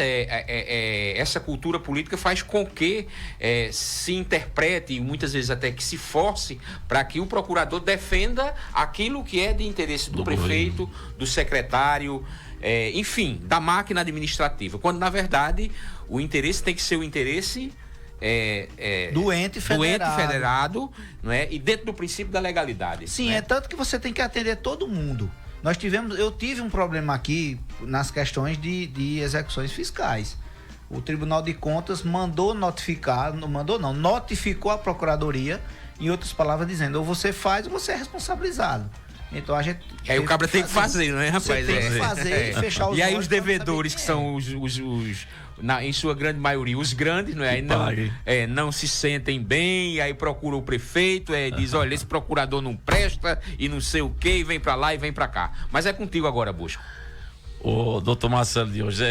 essa cultura política faz com que se interprete e muitas vezes até que se force para que o procurador defenda aquilo que é de interesse do prefeito, do secretário, enfim, da máquina administrativa, quando na verdade o interesse tem que ser o interesse do ente federado, não é? E dentro do princípio da legalidade. Sim, né? é tanto que você tem que atender todo mundo. Eu tive um problema aqui nas questões de execuções fiscais. O Tribunal de Contas notificou a Procuradoria, em outras palavras, dizendo, ou você faz ou você é responsabilizado. Então a gente. Aí o cabra tem que fazer, né, rapaz? Você tem que fazer e fechar os E aí olhos os devedores, que são em sua grande maioria, os grandes, não é? Aí não se sentem bem, e aí procura o prefeito, diz, olha, esse procurador não presta, e não sei o quê, e vem pra lá e vem pra cá. Mas é contigo agora, Bosco. O doutor Marcelo de hoje,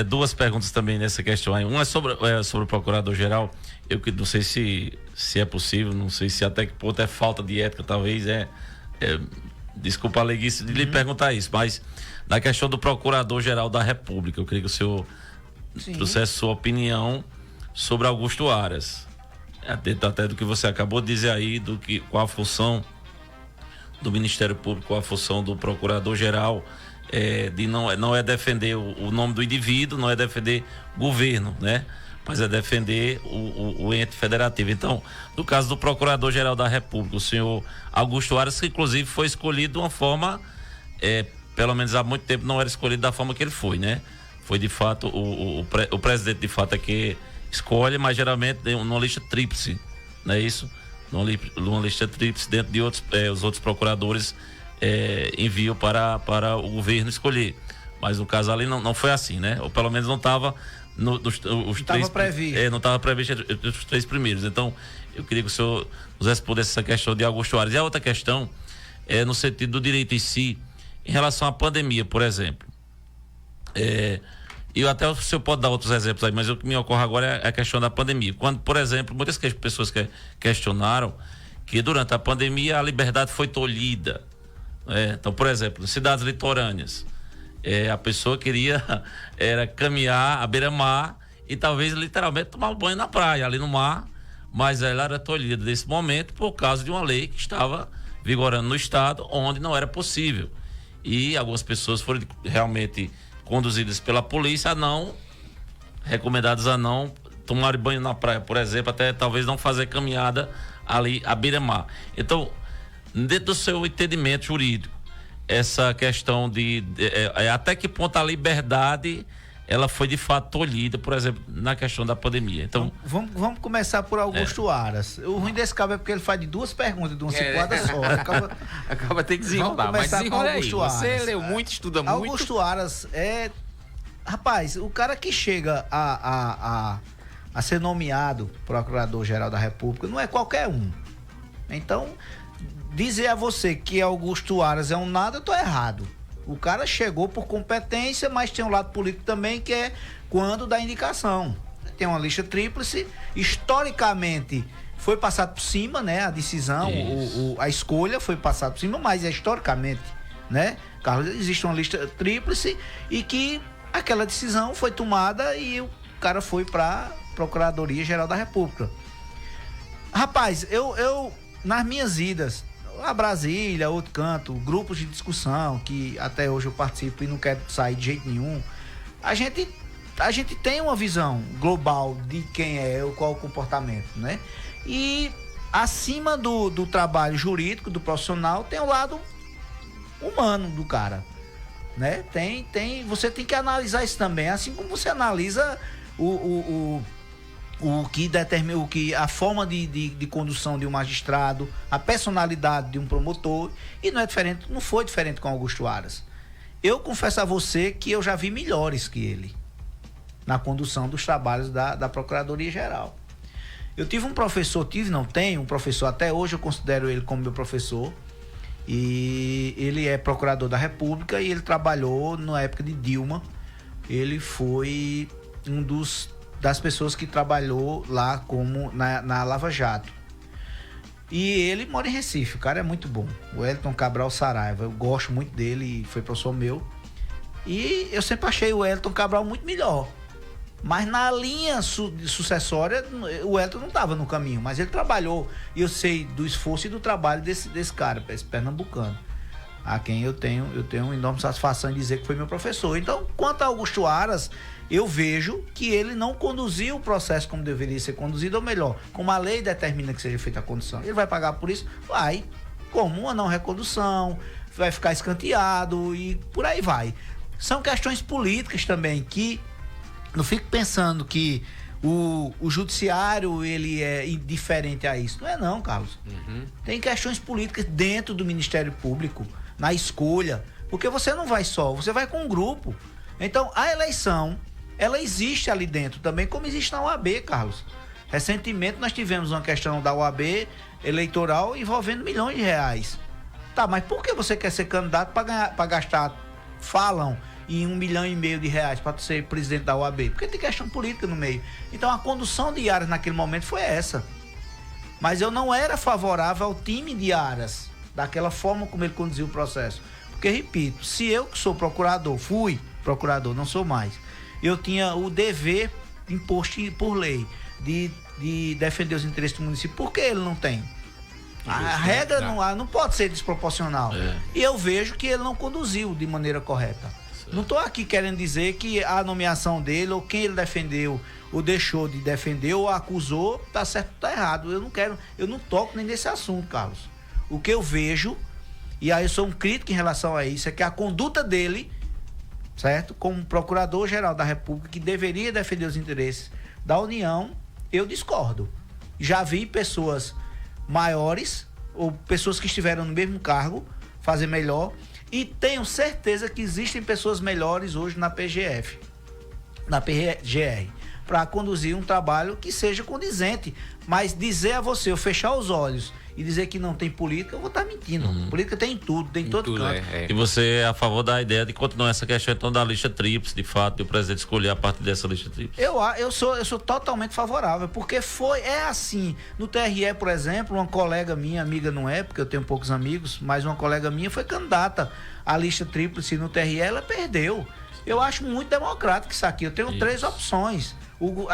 duas perguntas também nessa questão aí. Uma é sobre o procurador-geral. Eu que não sei se é possível, não sei se até que ponto é falta de ética, talvez desculpa a leguice de lhe perguntar isso, mas na questão do Procurador-Geral da República, eu queria que o senhor trouxesse sua opinião sobre Augusto Aras, até do que você acabou de dizer aí, qual a função do Ministério Público, qual a função do Procurador-Geral, não é defender o nome do indivíduo, não é defender governo, né? Mas é defender o ente federativo. Então, no caso do Procurador-Geral da República, o senhor Augusto Aras, que inclusive foi escolhido de uma forma, pelo menos há muito tempo não era escolhido da forma que ele foi, né? Foi de fato, o presidente de fato é que escolhe, mas geralmente numa lista tríplice, não é isso? numa lista tríplice dentro de outros, os outros procuradores enviam para o governo escolher. Mas no caso ali não foi assim, né? Ou pelo menos não estava os três previsto. Não estava previsto entre os 3 primeiros. Então, eu queria que o senhor nos respondesse essa questão de Augusto Aras. E a outra questão é no sentido do direito em si, em relação à pandemia, por exemplo. E até o senhor pode dar outros exemplos aí, mas o que me ocorre agora é a questão da pandemia. Quando, por exemplo, muitas pessoas questionaram que durante a pandemia a liberdade foi tolhida. Então, por exemplo, em cidades litorâneas, a pessoa queria caminhar à beira-mar e talvez literalmente tomar um banho na praia, ali no mar, mas ela era tolhida nesse momento por causa de uma lei que estava vigorando no estado, onde não era possível. E algumas pessoas foram realmente conduzidas pela polícia recomendadas a não tomar banho na praia, por exemplo, até talvez não fazer caminhada ali à beira-mar. Então, dentro do seu entendimento jurídico, essa questão até que ponto a liberdade ela foi de fato tolhida, por exemplo, na questão da pandemia. Então, vamos começar por Augusto Aras. O ruim desse cabo é porque ele faz de 2 perguntas de uma cipuada só. Acaba ter que desenrolar, mas desenrola aí. Você leu muito, estuda muito. Augusto Aras rapaz, o cara que chega a ser nomeado Procurador-Geral da República não é qualquer um. Então, dizer a você que Augusto Aras é um nada, eu tô errado. O cara chegou por competência, mas tem um lado político também, que é quando dá indicação. Tem uma lista tríplice, historicamente foi passado por cima, né? A decisão, a escolha foi passada por cima, mas historicamente, né? Carlos, existe uma lista tríplice e que aquela decisão foi tomada e o cara foi para Procuradoria-Geral da República. Rapaz, eu nas minhas idas a Brasília, outro canto, grupos de discussão que até hoje eu participo e não quero sair de jeito nenhum, a gente tem uma visão global de quem qual o comportamento, né? E acima do trabalho jurídico, do profissional, tem o lado humano do cara, né? Você tem que analisar isso também, assim como você analisa o que determina, a forma de condução de um magistrado, a personalidade de um promotor, e não foi diferente com Augusto Aras. Eu confesso a você que eu já vi melhores que ele na condução dos trabalhos da Procuradoria-Geral. Eu tive um professor, tenho um professor, até hoje eu considero ele como meu professor, e ele é procurador da República e ele trabalhou na época de Dilma. Ele foi das pessoas que trabalhou lá como na Lava Jato. E ele mora em Recife, o cara é muito bom. O Wellington Cabral Saraiva, eu gosto muito dele, foi professor meu. E eu sempre achei o Wellington Cabral muito melhor. Mas na linha sucessória, o Wellington não estava no caminho, mas ele trabalhou. E eu sei do esforço e do trabalho desse cara, esse pernambucano, a quem eu tenho enorme satisfação em dizer que foi meu professor. Então, quanto a Augusto Aras, eu vejo que ele não conduziu o processo como deveria ser conduzido, ou melhor, como a lei determina que seja feita a condução. Ele vai pagar por isso? Vai. Como uma não recondução, vai ficar escanteado e por aí vai. São questões políticas também, que não fico pensando que o judiciário ele é indiferente a isso. Não é não, Carlos. Tem questões políticas dentro do Ministério Público, na escolha, porque você não vai só, você vai com um grupo. Então, a eleição, ela existe ali dentro também, como existe na OAB, Carlos. Recentemente nós tivemos uma questão da OAB eleitoral envolvendo milhões de reais. Tá, mas por que você quer ser candidato para gastar, falam, em R$1,5 milhão de reais para ser presidente da OAB? Porque tem questão política no meio. Então a condução de Aras naquele momento foi essa. Mas eu não era favorável ao time de Aras, daquela forma como ele conduziu o processo. Porque, repito, se eu que sou procurador, fui procurador, não sou mais, eu tinha o dever imposto por lei de defender os interesses do município. Por que ele não tem? A regra não pode ser desproporcional. E eu vejo que ele não conduziu de maneira correta. Não estou aqui querendo dizer que a nomeação dele, ou quem ele defendeu, ou deixou de defender, ou acusou, tá certo ou tá errado. Eu não toco nem nesse assunto, Carlos. O que eu vejo, e aí eu sou um crítico em relação a isso, é que a conduta dele, certo? Como Procurador-Geral da República, que deveria defender os interesses da União, eu discordo. Já vi pessoas maiores, ou pessoas que estiveram no mesmo cargo, fazer melhor. E tenho certeza que existem pessoas melhores hoje na PGF, na PGR, para conduzir um trabalho que seja condizente. Mas dizer a você, eu fechar os olhos e dizer que não tem política, eu vou estar mentindo. Política tem em tudo, tem em todo canto. E você é a favor da ideia de continuar essa questão então da lista tríplice, de fato, e o presidente escolher a partir dessa lista tríplice? Eu sou totalmente favorável, porque é assim. No TRE, por exemplo, uma colega minha, amiga não é, porque eu tenho poucos amigos, mas uma colega minha foi candidata à lista tríplice no TRE, ela perdeu. Eu acho muito democrático isso aqui. Eu tenho 3 opções.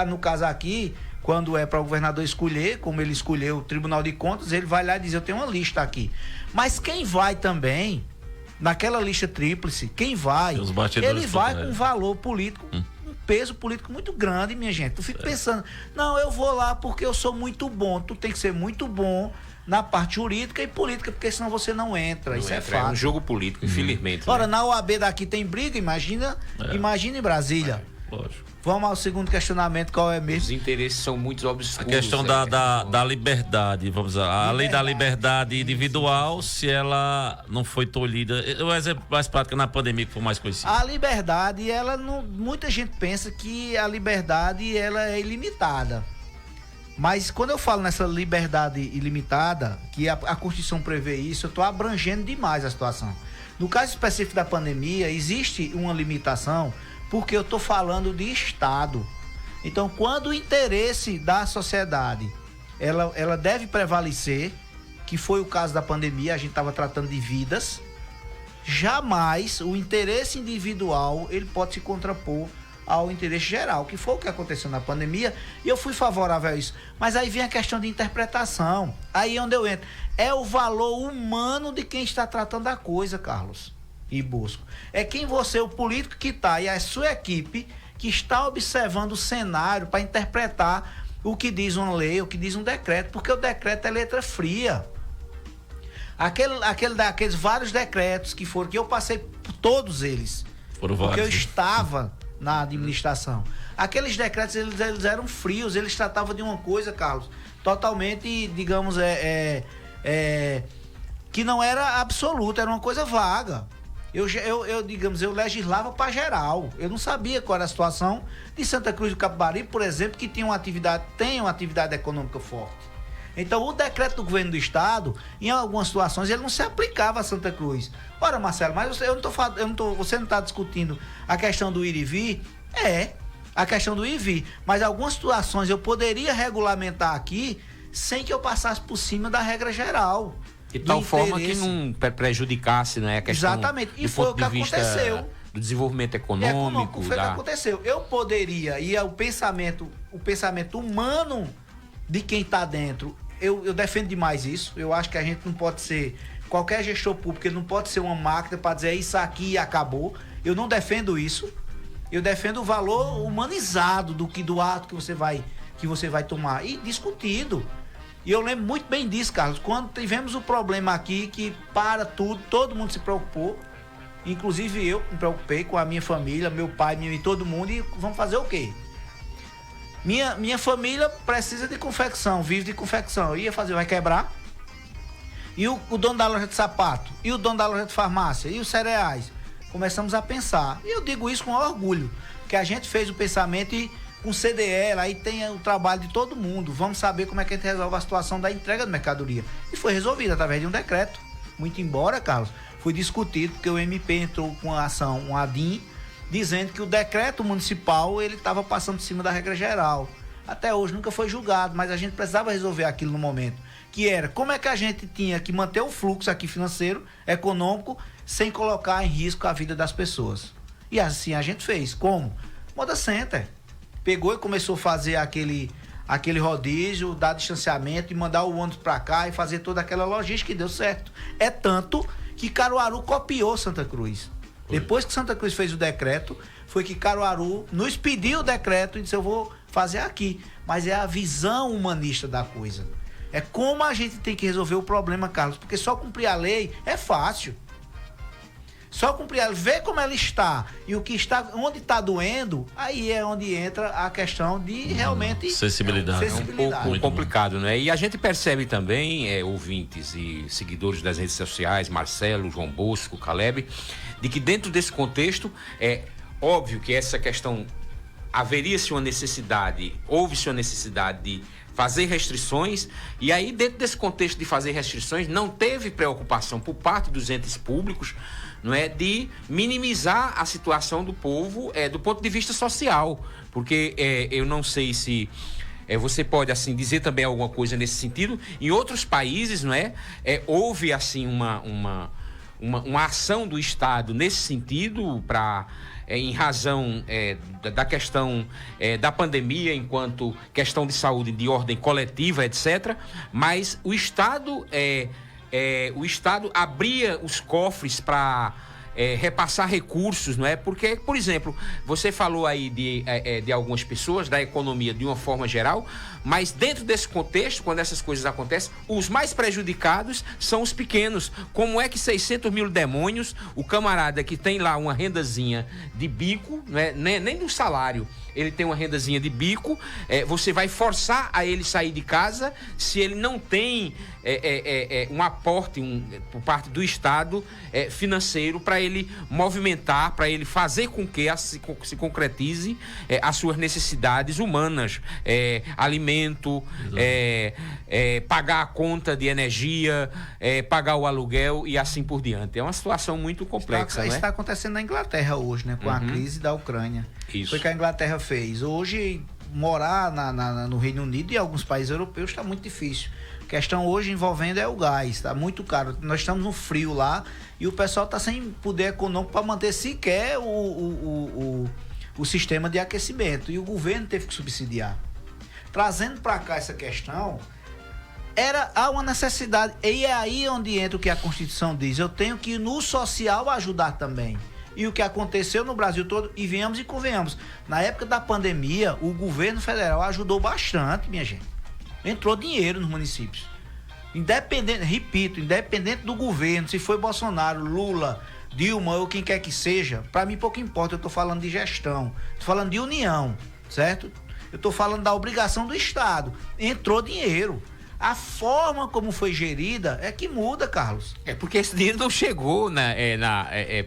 No caso aqui, quando é para o governador escolher, como ele escolheu o Tribunal de Contas, ele vai lá e diz, eu tenho uma lista aqui. Mas quem vai também, naquela lista tríplice, quem vai, ele vai com um valor político, um peso político muito grande, minha gente. Tu fica pensando, não, eu vou lá porque eu sou muito bom. Tu tem que ser muito bom na parte jurídica e política, porque senão você não entra. Isso é fato. É um jogo político, infelizmente. Ora, na OAB daqui tem briga, imagina em Brasília. Lógico. Vamos ao segundo questionamento, qual é mesmo? Os interesses são muito obscuros. A questão da liberdade, vamos dizer, a lei da liberdade individual, se ela não foi tolhida, o exemplo mais prático na pandemia que foi mais conhecido. A liberdade, ela não, muita gente pensa que a liberdade ela é ilimitada. Mas quando eu falo nessa liberdade ilimitada, que a Constituição prevê isso, eu estou abrangendo demais a situação. No caso específico da pandemia, existe uma limitação, porque eu estou falando de Estado. Então, quando o interesse da sociedade, ela deve prevalecer, que foi o caso da pandemia, a gente estava tratando de vidas, jamais o interesse individual ele pode se contrapor ao interesse geral, que foi o que aconteceu na pandemia, e eu fui favorável a isso. Mas aí vem a questão de interpretação, aí é onde eu entro. É o valor humano de quem está tratando a coisa, Carlos e Bosco. É quem você, o político que está, e a sua equipe, que está observando o cenário para interpretar o que diz uma lei, o que diz um decreto, porque o decreto é letra fria. Aqueles vários decretos que eu passei por todos eles, foram porque vários. eu estava na administração. Aqueles decretos, eles eram frios, eles tratavam de uma coisa, Carlos, totalmente, digamos, que não era absoluta, era uma coisa vaga. Eu legislava para geral. Eu não sabia qual era a situação de Santa Cruz do Capibaribe, por exemplo, que tem uma atividade econômica forte. Então, o decreto do governo do estado, em algumas situações, ele não se aplicava a Santa Cruz. Ora, Marcelo, mas você não está discutindo a questão do ir e vir? A questão do ir e vir. Mas algumas situações eu poderia regulamentar aqui sem que eu passasse por cima da regra geral. De tal forma que não prejudicasse, né, a questão. Exatamente, e foi o que aconteceu. Do desenvolvimento econômico. Foi o que aconteceu. Eu poderia, e o pensamento humano de quem está dentro, eu defendo demais isso. Eu acho que a gente não pode ser, qualquer gestor público, ele não pode ser uma máquina para dizer isso aqui e acabou. Eu não defendo isso. Eu defendo o valor humanizado do ato que você vai tomar e discutido. E eu lembro muito bem disso, Carlos, quando tivemos o problema aqui que para tudo, todo mundo se preocupou, inclusive eu me preocupei com a minha família, meu pai, minha mãe, todo mundo, e vamos fazer o quê? Minha família precisa de confecção, vive de confecção, eu ia fazer, vai quebrar? E o dono da loja de sapato, e o dono da loja de farmácia, e os cereais? Começamos a pensar, e eu digo isso com orgulho, que a gente fez o pensamento e com CDL, aí tem o trabalho de todo mundo. Vamos saber como é que a gente resolve a situação da entrega de mercadoria. E foi resolvido através de um decreto. Muito embora, Carlos, foi discutido, porque o MP entrou com a ação, um ADIM, dizendo que o decreto municipal ele estava passando por cima da regra geral. Até hoje nunca foi julgado, mas a gente precisava resolver aquilo no momento. Que era como é que a gente tinha que manter o fluxo aqui financeiro, econômico, sem colocar em risco a vida das pessoas. E assim a gente fez. Como? Moda Center. Pegou e começou a fazer aquele rodízio, dar distanciamento e mandar o ônibus para cá e fazer toda aquela logística e deu certo. É tanto que Caruaru copiou Santa Cruz. Depois que Santa Cruz fez o decreto, foi que Caruaru nos pediu o decreto e disse, eu vou fazer aqui. Mas é a visão humanista da coisa. É como a gente tem que resolver o problema, Carlos, porque só cumprir a lei é fácil. Só cumprir ela, ver como ela está e o que está, onde está doendo, aí é onde entra a questão de realmente sensibilidade. É um pouco complicado, né? E a gente percebe também, ouvintes e seguidores das redes sociais, Marcelo, João Bosco, Caleb, de que dentro desse contexto é óbvio que essa questão haveria-se uma necessidade, houve-se uma necessidade de fazer restrições, e aí dentro desse contexto de fazer restrições não teve preocupação por parte dos entes públicos, não é, de minimizar a situação do povo do ponto de vista social, porque eu não sei se você pode assim dizer também alguma coisa nesse sentido. Em outros países, não é, houve assim uma ação do Estado nesse sentido para em razão da questão da pandemia, enquanto questão de saúde de ordem coletiva, etc. Mas o Estado abria os cofres para repassar recursos, não é? Porque, por exemplo, você falou aí de algumas pessoas, da economia de uma forma geral, mas dentro desse contexto, quando essas coisas acontecem, os mais prejudicados são os pequenos. Como é que 600 mil demônios, o camarada que tem lá uma rendazinha de bico, não é? Nem do salário, ele tem uma rendazinha de bico, você vai forçar a ele sair de casa se ele não tem um aporte por parte do Estado financeiro para ele movimentar, para ele fazer com que se concretize as suas necessidades humanas, alimento, pagar a conta de energia, pagar o aluguel e assim por diante. É uma situação muito complexa. Isso está acontecendo na Inglaterra hoje, né, com a crise da Ucrânia. Isso. Foi que a Inglaterra fez. Hoje, morar no Reino Unido e alguns países europeus está muito difícil. A questão hoje envolvendo é o gás, está muito caro. Nós estamos no frio lá e o pessoal está sem poder econômico para manter sequer o sistema de aquecimento. E o governo teve que subsidiar. Trazendo para cá essa questão, há uma necessidade. E é aí onde entra o que a Constituição diz. Eu tenho que no social ajudar também. E o que aconteceu no Brasil todo, e venhamos e convenhamos, na época da pandemia, o governo federal ajudou bastante, minha gente. Entrou dinheiro nos municípios. Independente do governo, se foi Bolsonaro, Lula, Dilma ou quem quer que seja, para mim pouco importa, eu tô falando de gestão, tô falando de união, certo? Eu tô falando da obrigação do Estado. Entrou dinheiro. A forma como foi gerida é que muda, Carlos. Porque esse dinheiro não chegou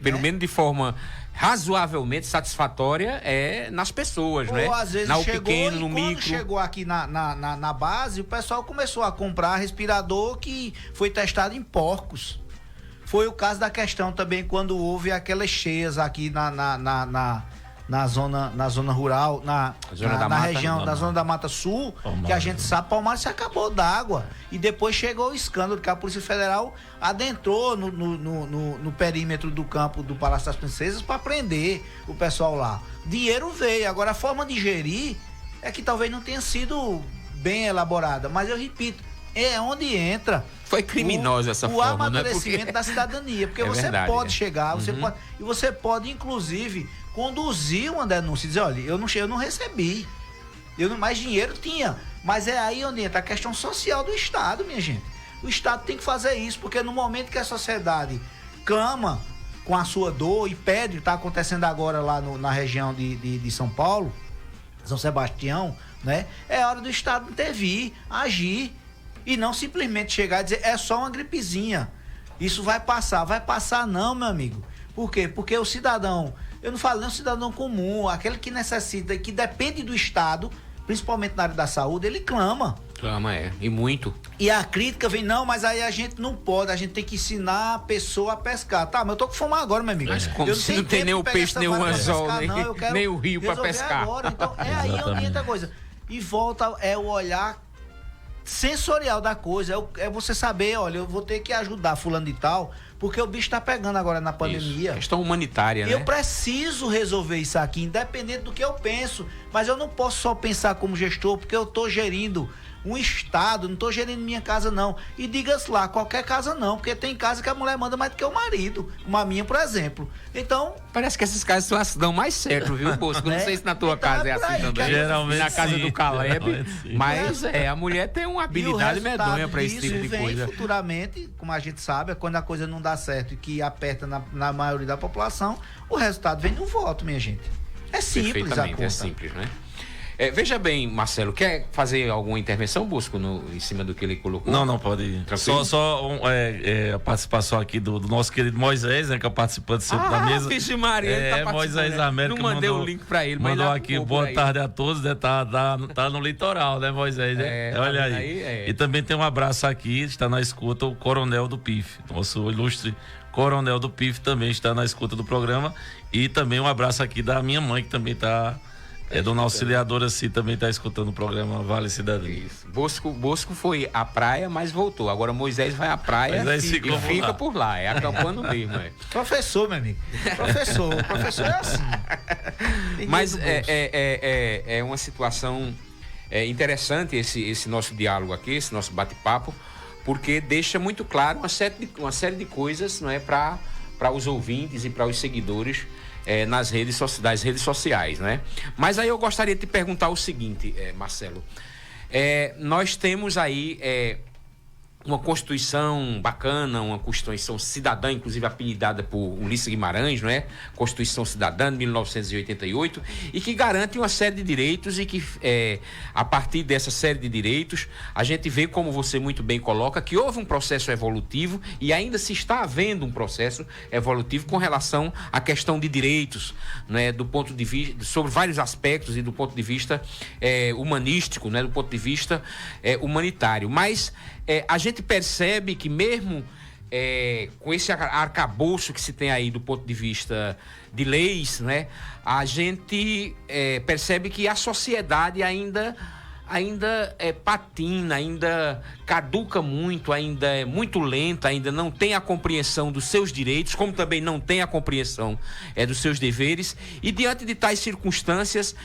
pelo menos de forma razoavelmente satisfatória nas pessoas, né? Ou às vezes no chegou pequeno, no quando micro. Chegou aqui na base, o pessoal começou a comprar respirador que foi testado em porcos. Foi o caso da questão também quando houve aquelas cheias aqui na zona rural, na região, na zona da Mata Sul, Palmares, que a gente sabe, Palmares se acabou d'água. E depois chegou o escândalo que a Polícia Federal adentrou no perímetro do campo do Palácio das Princesas para prender o pessoal lá. Dinheiro veio, agora a forma de gerir é que talvez não tenha sido bem elaborada, mas eu repito, é onde entra. Foi criminosa essa forma, o amadurecimento da cidadania, porque você verdade, pode chegar, você pode inclusive conduzir uma denúncia e dizer, olha, eu não recebi, mais dinheiro tinha, mas é aí onde entra a questão social do Estado, minha gente. O Estado tem que fazer isso, porque no momento que a sociedade clama com a sua dor e pede, está acontecendo agora lá na região de São Paulo, São Sebastião, né? É hora do Estado intervir, agir, e não simplesmente chegar e dizer, é só uma gripezinha, isso vai passar não, meu amigo. Por quê? Porque o cidadão, eu não falo nem o cidadão comum, aquele que necessita, que depende do Estado, principalmente na área da saúde, ele clama. Clama, e muito. E a crítica vem, não, mas aí a gente não pode, a gente tem que ensinar a pessoa a pescar. Tá, mas eu tô com fome agora, meu amigo. Mas como se não tem nem o peixe, nem o anzol, nem o rio para pescar. Agora. Então, aí onde entra a coisa. E volta, o olhar sensorial da coisa, é você saber, olha, eu vou ter que ajudar fulano de tal, porque o bicho tá pegando agora na pandemia. Isso. Questão humanitária, né? Eu preciso resolver isso aqui, independente do que eu penso, mas eu não posso só pensar como gestor, porque eu tô gerindo um estado, não estou gerindo minha casa não. E diga-se lá, qualquer casa não, porque tem casa que a mulher manda mais do que o marido, como a minha, por exemplo. Então... Parece que essas casas se dão mais certo, viu, Bosco? Não sei se na tua então casa é assim também. Geralmente na casa do Caleb. Mas a mulher tem uma habilidade medonha para esse tipo de coisa. Futuramente, como a gente sabe, quando a coisa não dá certo e que aperta na maioria da população, o resultado vem no voto, minha gente. É simples a conta. É simples, né? Veja bem, Marcelo, quer fazer alguma intervenção, Bosco, em cima do que ele colocou? Não, pode ir. Só a participação aqui do nosso querido Moisés, né, que é participante sempre da mesa. Vixe Maria, tá Moisés América. Não mandei o link pra ele, mandou aqui, boa tarde a todos, né, tá no litoral, né, Moisés? Olha aí. E também tem um abraço aqui, está na escuta, o Coronel do PIF, nosso ilustre Coronel do PIF também está na escuta do programa. E também um abraço aqui da minha mãe, que também está... Dona Auxiliadora também está escutando o programa Vale Cidadania. Isso. Bosco foi à praia, mas voltou. Agora Moisés vai à praia e fica por lá. É acampando mesmo. Professor, meu amigo. Professor é assim. Mas é uma situação interessante esse nosso diálogo aqui, esse nosso bate-papo, porque deixa muito claro uma série de coisas, não é, para os ouvintes e para os seguidores nas redes sociais, né? Mas aí eu gostaria de te perguntar o seguinte, Marcelo. Nós temos aí uma Constituição bacana, uma Constituição cidadã, inclusive apelidada por Ulisses Guimarães, não é? Constituição Cidadã de 1988, e que garante uma série de direitos e que, a partir dessa série de direitos, a gente vê, como você muito bem coloca, que houve um processo evolutivo e ainda se está havendo um processo evolutivo com relação à questão de direitos, né? Do ponto de vista, sobre vários aspectos e do ponto de vista humanístico, né? Do ponto de vista humanitário. Mas a gente percebe que mesmo com esse arcabouço que se tem aí do ponto de vista de leis, né, a gente percebe que a sociedade ainda patina, ainda caduca muito, ainda é muito lenta, ainda não tem a compreensão dos seus direitos, como também não tem a compreensão dos seus deveres. E diante de tais circunstâncias,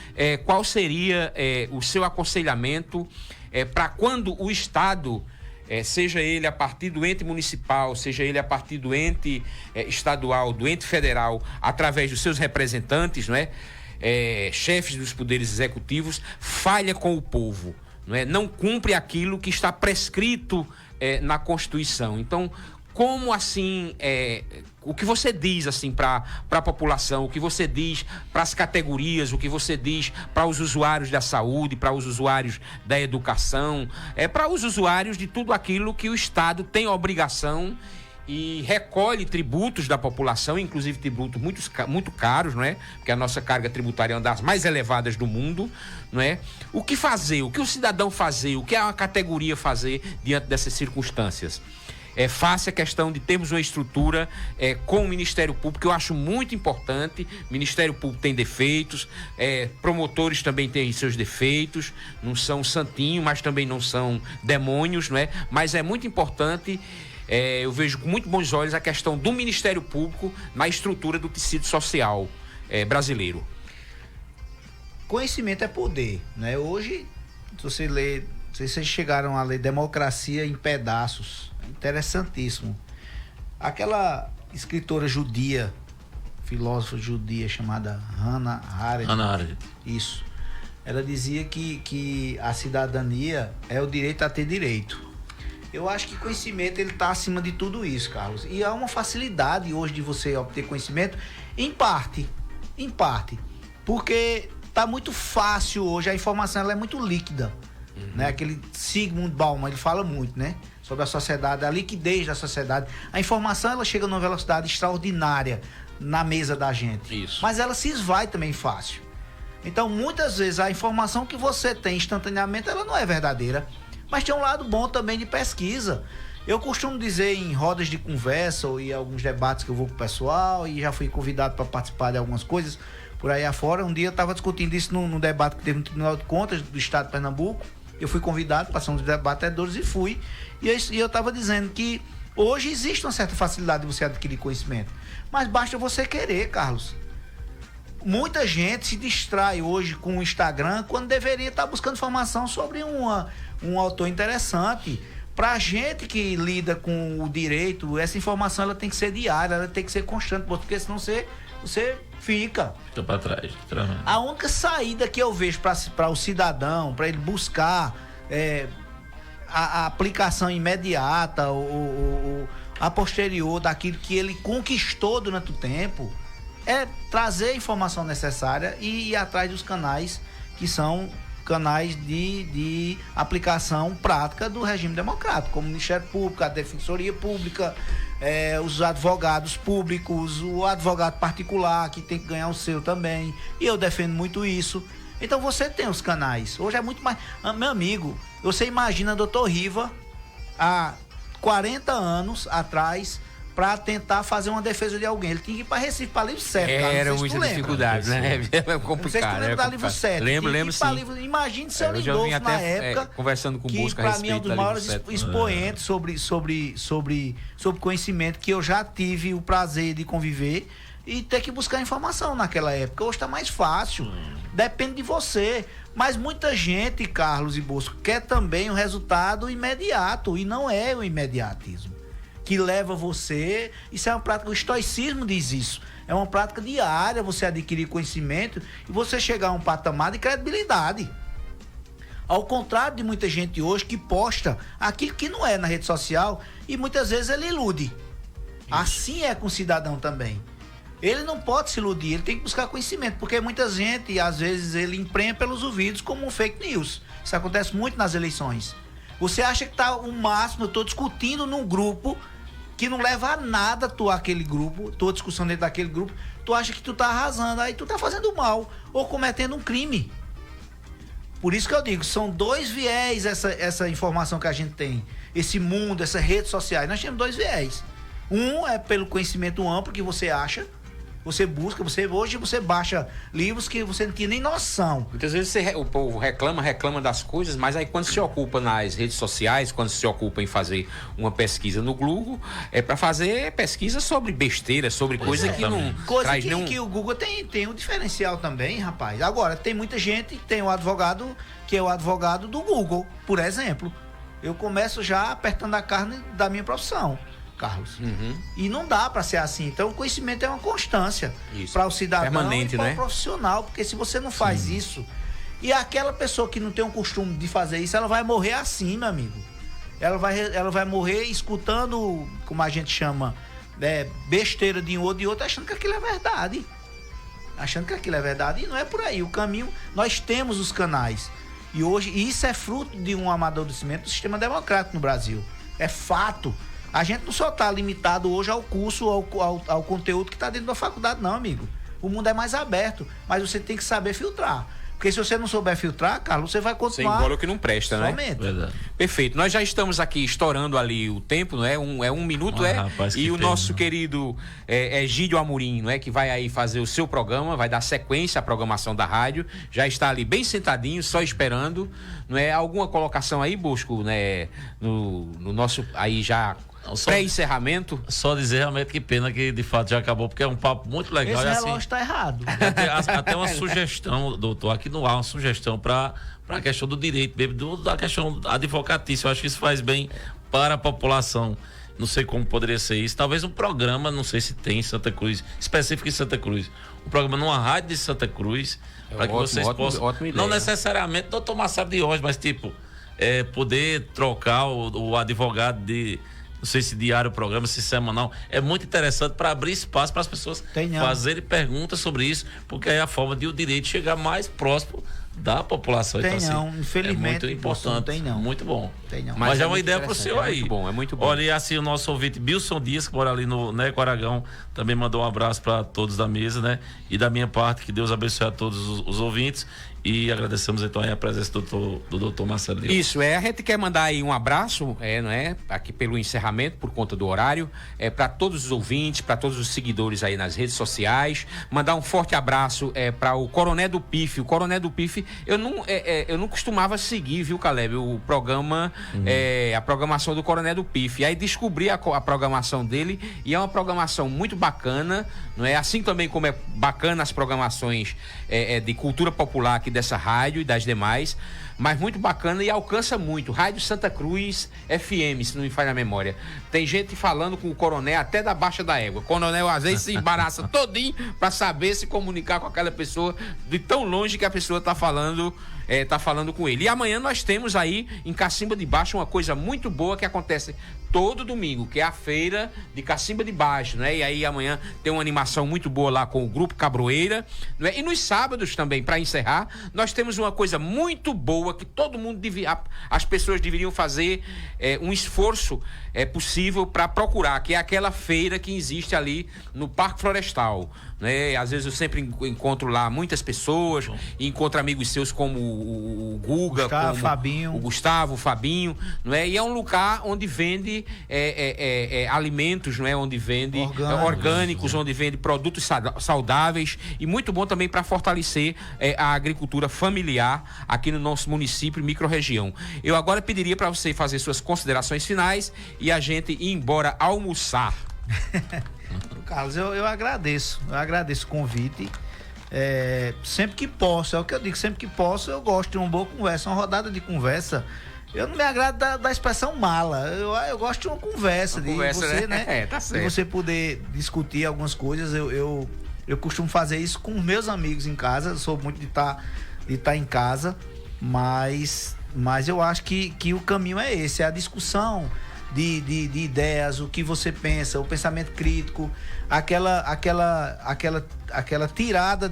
qual seria o seu aconselhamento para quando o Estado, seja ele a partir do ente municipal, seja ele a partir do ente estadual, do ente federal, através dos seus representantes, não é? Chefes dos poderes executivos, falha com o povo, não é? Não cumpre aquilo que está prescrito na Constituição. Então, como assim, o que você diz assim para a população, o que você diz para as categorias, o que você diz para os usuários da saúde, para os usuários da educação, para os usuários de tudo aquilo que o Estado tem a obrigação e recolhe tributos da população, inclusive tributos muito caros, não é? Porque a nossa carga tributária é uma das mais elevadas do mundo, não é? O que fazer? O que o cidadão fazer? O que a categoria fazer diante dessas circunstâncias? Face a questão de termos uma estrutura com o Ministério Público, que eu acho muito importante. O Ministério Público tem defeitos, promotores também têm seus defeitos, não são santinhos, mas também não são demônios, não é? Mas é muito importante, eu vejo com muito bons olhos a questão do Ministério Público na estrutura do tecido social brasileiro. Conhecimento é poder, né? Hoje, se você lê, vocês chegaram a ler Democracia em Pedaços, interessantíssimo. Aquela escritora judia, filósofa judia chamada Hannah Arendt. Isso. Ela dizia que a cidadania é o direito a ter direito. Eu acho que conhecimento ele está acima de tudo isso, Carlos. E há uma facilidade hoje de você obter conhecimento, em parte, porque está muito fácil hoje, a informação ela é muito líquida. Né? Aquele Zygmunt Bauman, ele fala muito, né? Sobre a sociedade, a liquidez da sociedade. A informação ela chega numa velocidade extraordinária na mesa da gente. Isso. Mas ela se esvai também fácil. Então, muitas vezes, a informação que você tem instantaneamente, ela não é verdadeira. Mas tem um lado bom também de pesquisa. Eu costumo dizer em rodas de conversa ou em alguns debates que eu vou com o pessoal, e já fui convidado para participar de algumas coisas por aí afora. Um dia eu estava discutindo isso num debate que teve no Tribunal de Contas do Estado de Pernambuco. Eu fui convidado para ser um dos debatedores e fui. E eu estava dizendo que hoje existe uma certa facilidade de você adquirir conhecimento. Mas basta você querer, Carlos. muita gente se distrai hoje com o Instagram quando deveria estar buscando informação sobre um autor interessante. Pra gente que lida com o direito, essa informação ela tem que ser diária, ela tem que ser constante, porque senão você fica para trás. A única saída que eu vejo para o cidadão, para ele buscar a aplicação imediata ou a posterior daquilo que ele conquistou durante o tempo, é trazer a informação necessária e ir atrás dos canais que são canais de aplicação prática do regime democrático, como o Ministério Público, a Defensoria Pública, os advogados públicos, o advogado particular que tem que ganhar o seu também, e eu defendo muito isso. Então você tem os canais, hoje é muito mais... Meu amigo, você imagina Dr. Riva há 40 anos atrás para tentar fazer uma defesa de alguém. Ele tinha que ir para Recife, para livro 7. Era muita dificuldade, né? É complicado. Não sei se tu lembra da livro 7. Lembro sim. Imagine seu Lindolfo na época. Conversando com o Busca a respeito. Que para mim é um dos maiores expoentes sobre conhecimento que eu já tive o prazer de conviver e ter que buscar informação naquela época. Hoje está mais fácil. Depende de você. Mas muita gente, Carlos e Bosco, quer também um resultado imediato. E não é o imediatismo que leva você... Isso é uma prática, o estoicismo diz isso. É uma prática diária, você adquirir conhecimento e você chegar a um patamar de credibilidade. Ao contrário de muita gente hoje que posta aquilo que não é na rede social e muitas vezes ele ilude. Isso. Assim é com o cidadão também. Ele não pode se iludir, ele tem que buscar conhecimento, porque muita gente, às vezes, ele emprenha pelos ouvidos como um fake news. Isso acontece muito nas eleições. Você acha que tá o máximo, eu tô discutindo num grupo que não leva a nada aquele grupo, tua discussão dentro daquele grupo, tu acha que tu tá arrasando, aí tu tá fazendo mal, ou cometendo um crime. Por isso que eu digo, são dois viés essa informação que a gente tem, esse mundo, essas redes sociais, nós temos dois viés. Um é pelo conhecimento amplo que você acha, você busca, hoje você baixa livros que você não tinha nem noção. Muitas vezes o povo reclama das coisas, mas aí quando se ocupa nas redes sociais, quando se ocupa em fazer uma pesquisa no Google, é para fazer pesquisa sobre besteira, sobre coisa que não traz nenhum... que o Google tem um diferencial também, rapaz. Agora, tem muita gente, tem um advogado que é o advogado do Google, por exemplo. Eu começo já apertando a carne da minha profissão, Carlos. E não dá para ser assim. Então o conhecimento é uma constância para o cidadão permanente, e para né? o profissional, porque se você não faz isso, e aquela pessoa que não tem o costume de fazer isso, ela vai morrer assim, meu amigo. Ela vai morrer escutando, como a gente chama, besteira de um ou de outro, achando que aquilo é verdade. E não é por aí. O caminho, nós temos os canais. E hoje, isso é fruto de um amadurecimento do sistema democrático no Brasil. É fato. A gente não só está limitado hoje ao curso, ao conteúdo que está dentro da faculdade, não, amigo. O mundo é mais aberto, mas você tem que saber filtrar. Porque se você não souber filtrar, Carlos, você vai continuar... Sem embora o que não presta, somente. Né? Verdade. Perfeito. Nós já estamos aqui estourando ali o tempo, não é? Um minuto, rapaz, e o nosso querido Egídio Amorim, não é? Que vai aí fazer o seu programa, vai dar sequência à programação da rádio. Já está ali bem sentadinho, só esperando. Não é? Alguma colocação aí, Bosco, né? No nosso... Aí já... pré-encerramento. Só dizer realmente que pena que de fato já acabou, porque é um papo muito legal. Esse relógio está errado. Até uma sugestão, doutor, aqui no ar, uma sugestão para a questão do direito, da questão advocatícia. Eu acho que isso faz bem para a população. Não sei como poderia ser isso. Talvez um programa, não sei se tem em Santa Cruz, específico em Santa Cruz. Um programa numa rádio de Santa Cruz, para que vocês possam. Ótima ideia. Não necessariamente doutor Marcelo de hoje, mas tipo, poder trocar o advogado de. Não sei se diário o programa, se semanal. É muito interessante para abrir espaço para as pessoas fazerem perguntas sobre isso, porque é a forma de o direito chegar mais próximo da população. Tem então, não, infelizmente. É muito importante. Não tem não. Muito bom. Tem não. Mas é uma ideia para o senhor aí. É muito bom. Olha, e assim, o nosso ouvinte Bilson Dias, que mora ali no Neco Aragão, também mandou um abraço para todos da mesa, né? E da minha parte, que Deus abençoe a todos os ouvintes. e agradecemos então aí a presença do doutor Marcelo Diógenes. Isso, a gente quer mandar aí um abraço, não é, aqui pelo encerramento, por conta do horário, para todos os ouvintes, para todos os seguidores aí nas redes sociais, mandar um forte abraço para o Coroné do Pife. O Coroné do Pife, eu não costumava seguir, viu, Caleb, o programa, a programação do Coroné do Pife, aí descobri a programação dele, e é uma programação muito bacana, não é, assim também como é bacana as programações de cultura popular aqui dessa rádio e das demais, mas muito bacana e alcança muito. Rádio Santa Cruz FM, se não me falha a memória. Tem gente falando com o coronel até da Baixa da Égua. O coronel às vezes se embaraça todinho para saber se comunicar com aquela pessoa de tão longe que a pessoa está falando com ele. E amanhã nós temos aí em Cacimba de Baixo uma coisa muito boa que acontece todo domingo, que é a feira de Cacimba de Baixo, né? E aí amanhã tem uma animação muito boa lá com o Grupo Cabroeira, né? E nos sábados também, para encerrar, nós temos uma coisa muito boa que todo mundo as pessoas deveriam fazer um esforço possível para procurar, que é aquela feira que existe ali no Parque Florestal, né? Às vezes eu sempre encontro lá muitas pessoas, encontro amigos seus como o Guga, Gustavo, como Fabinho. o Gustavo, o Fabinho, não é? E é um lugar onde vende alimentos, não é? Onde vende orgânicos, onde vende produtos saudáveis, e muito bom também para fortalecer a agricultura familiar aqui no nosso município e microrregião. Eu agora pediria para você fazer suas considerações finais e a gente ir embora almoçar. Carlos, eu agradeço o convite. Sempre que posso, é o que eu digo, sempre que posso eu gosto de uma boa conversa, uma rodada de conversa. Eu não me agrado da expressão mala, eu gosto de uma conversa, você, né? Tá certo. De você poder discutir algumas coisas. Eu costumo fazer isso com os meus amigos em casa, eu sou muito de estar em casa, mas eu acho que o caminho é esse, é a discussão de ideias, o que você pensa, o pensamento crítico, aquela tirada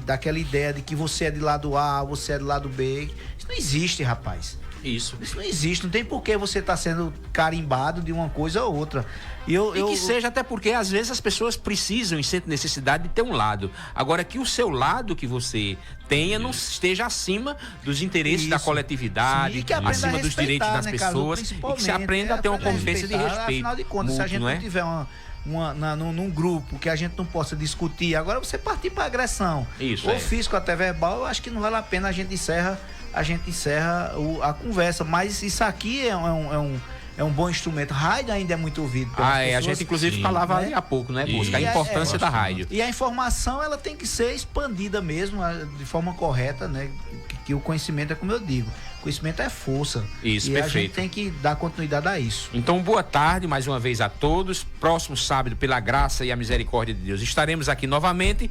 daquela ideia de que você é de lado A, você é do lado B. Isso não existe, rapaz. Isso não existe, não tem por que você estar sendo carimbado de uma coisa ou outra. Que seja, até porque às vezes as pessoas precisam e sentem necessidade de ter um lado. Agora, que o seu lado que você tenha não esteja acima dos interesses da coletividade, sim, que acima dos direitos das pessoas, e que se aprenda a ter uma convivência de respeito. Afinal de contas, se a gente não tiver num grupo que a gente não possa discutir, agora você partir para agressão, ou físico até verbal, eu acho que não vale a pena, a gente encerra a conversa. Mas isso aqui é um bom instrumento. Rádio ainda é muito ouvido pelas pessoas. A gente inclusive falava ali há pouco, né, Busca? A importância da rádio. E a informação, ela tem que ser expandida mesmo, de forma correta, né? Que o conhecimento é como eu digo, conhecimento é força. Isso, e perfeito. A gente tem que dar continuidade a isso. Então, boa tarde mais uma vez a todos. Próximo sábado, pela graça e a misericórdia de Deus, estaremos aqui novamente.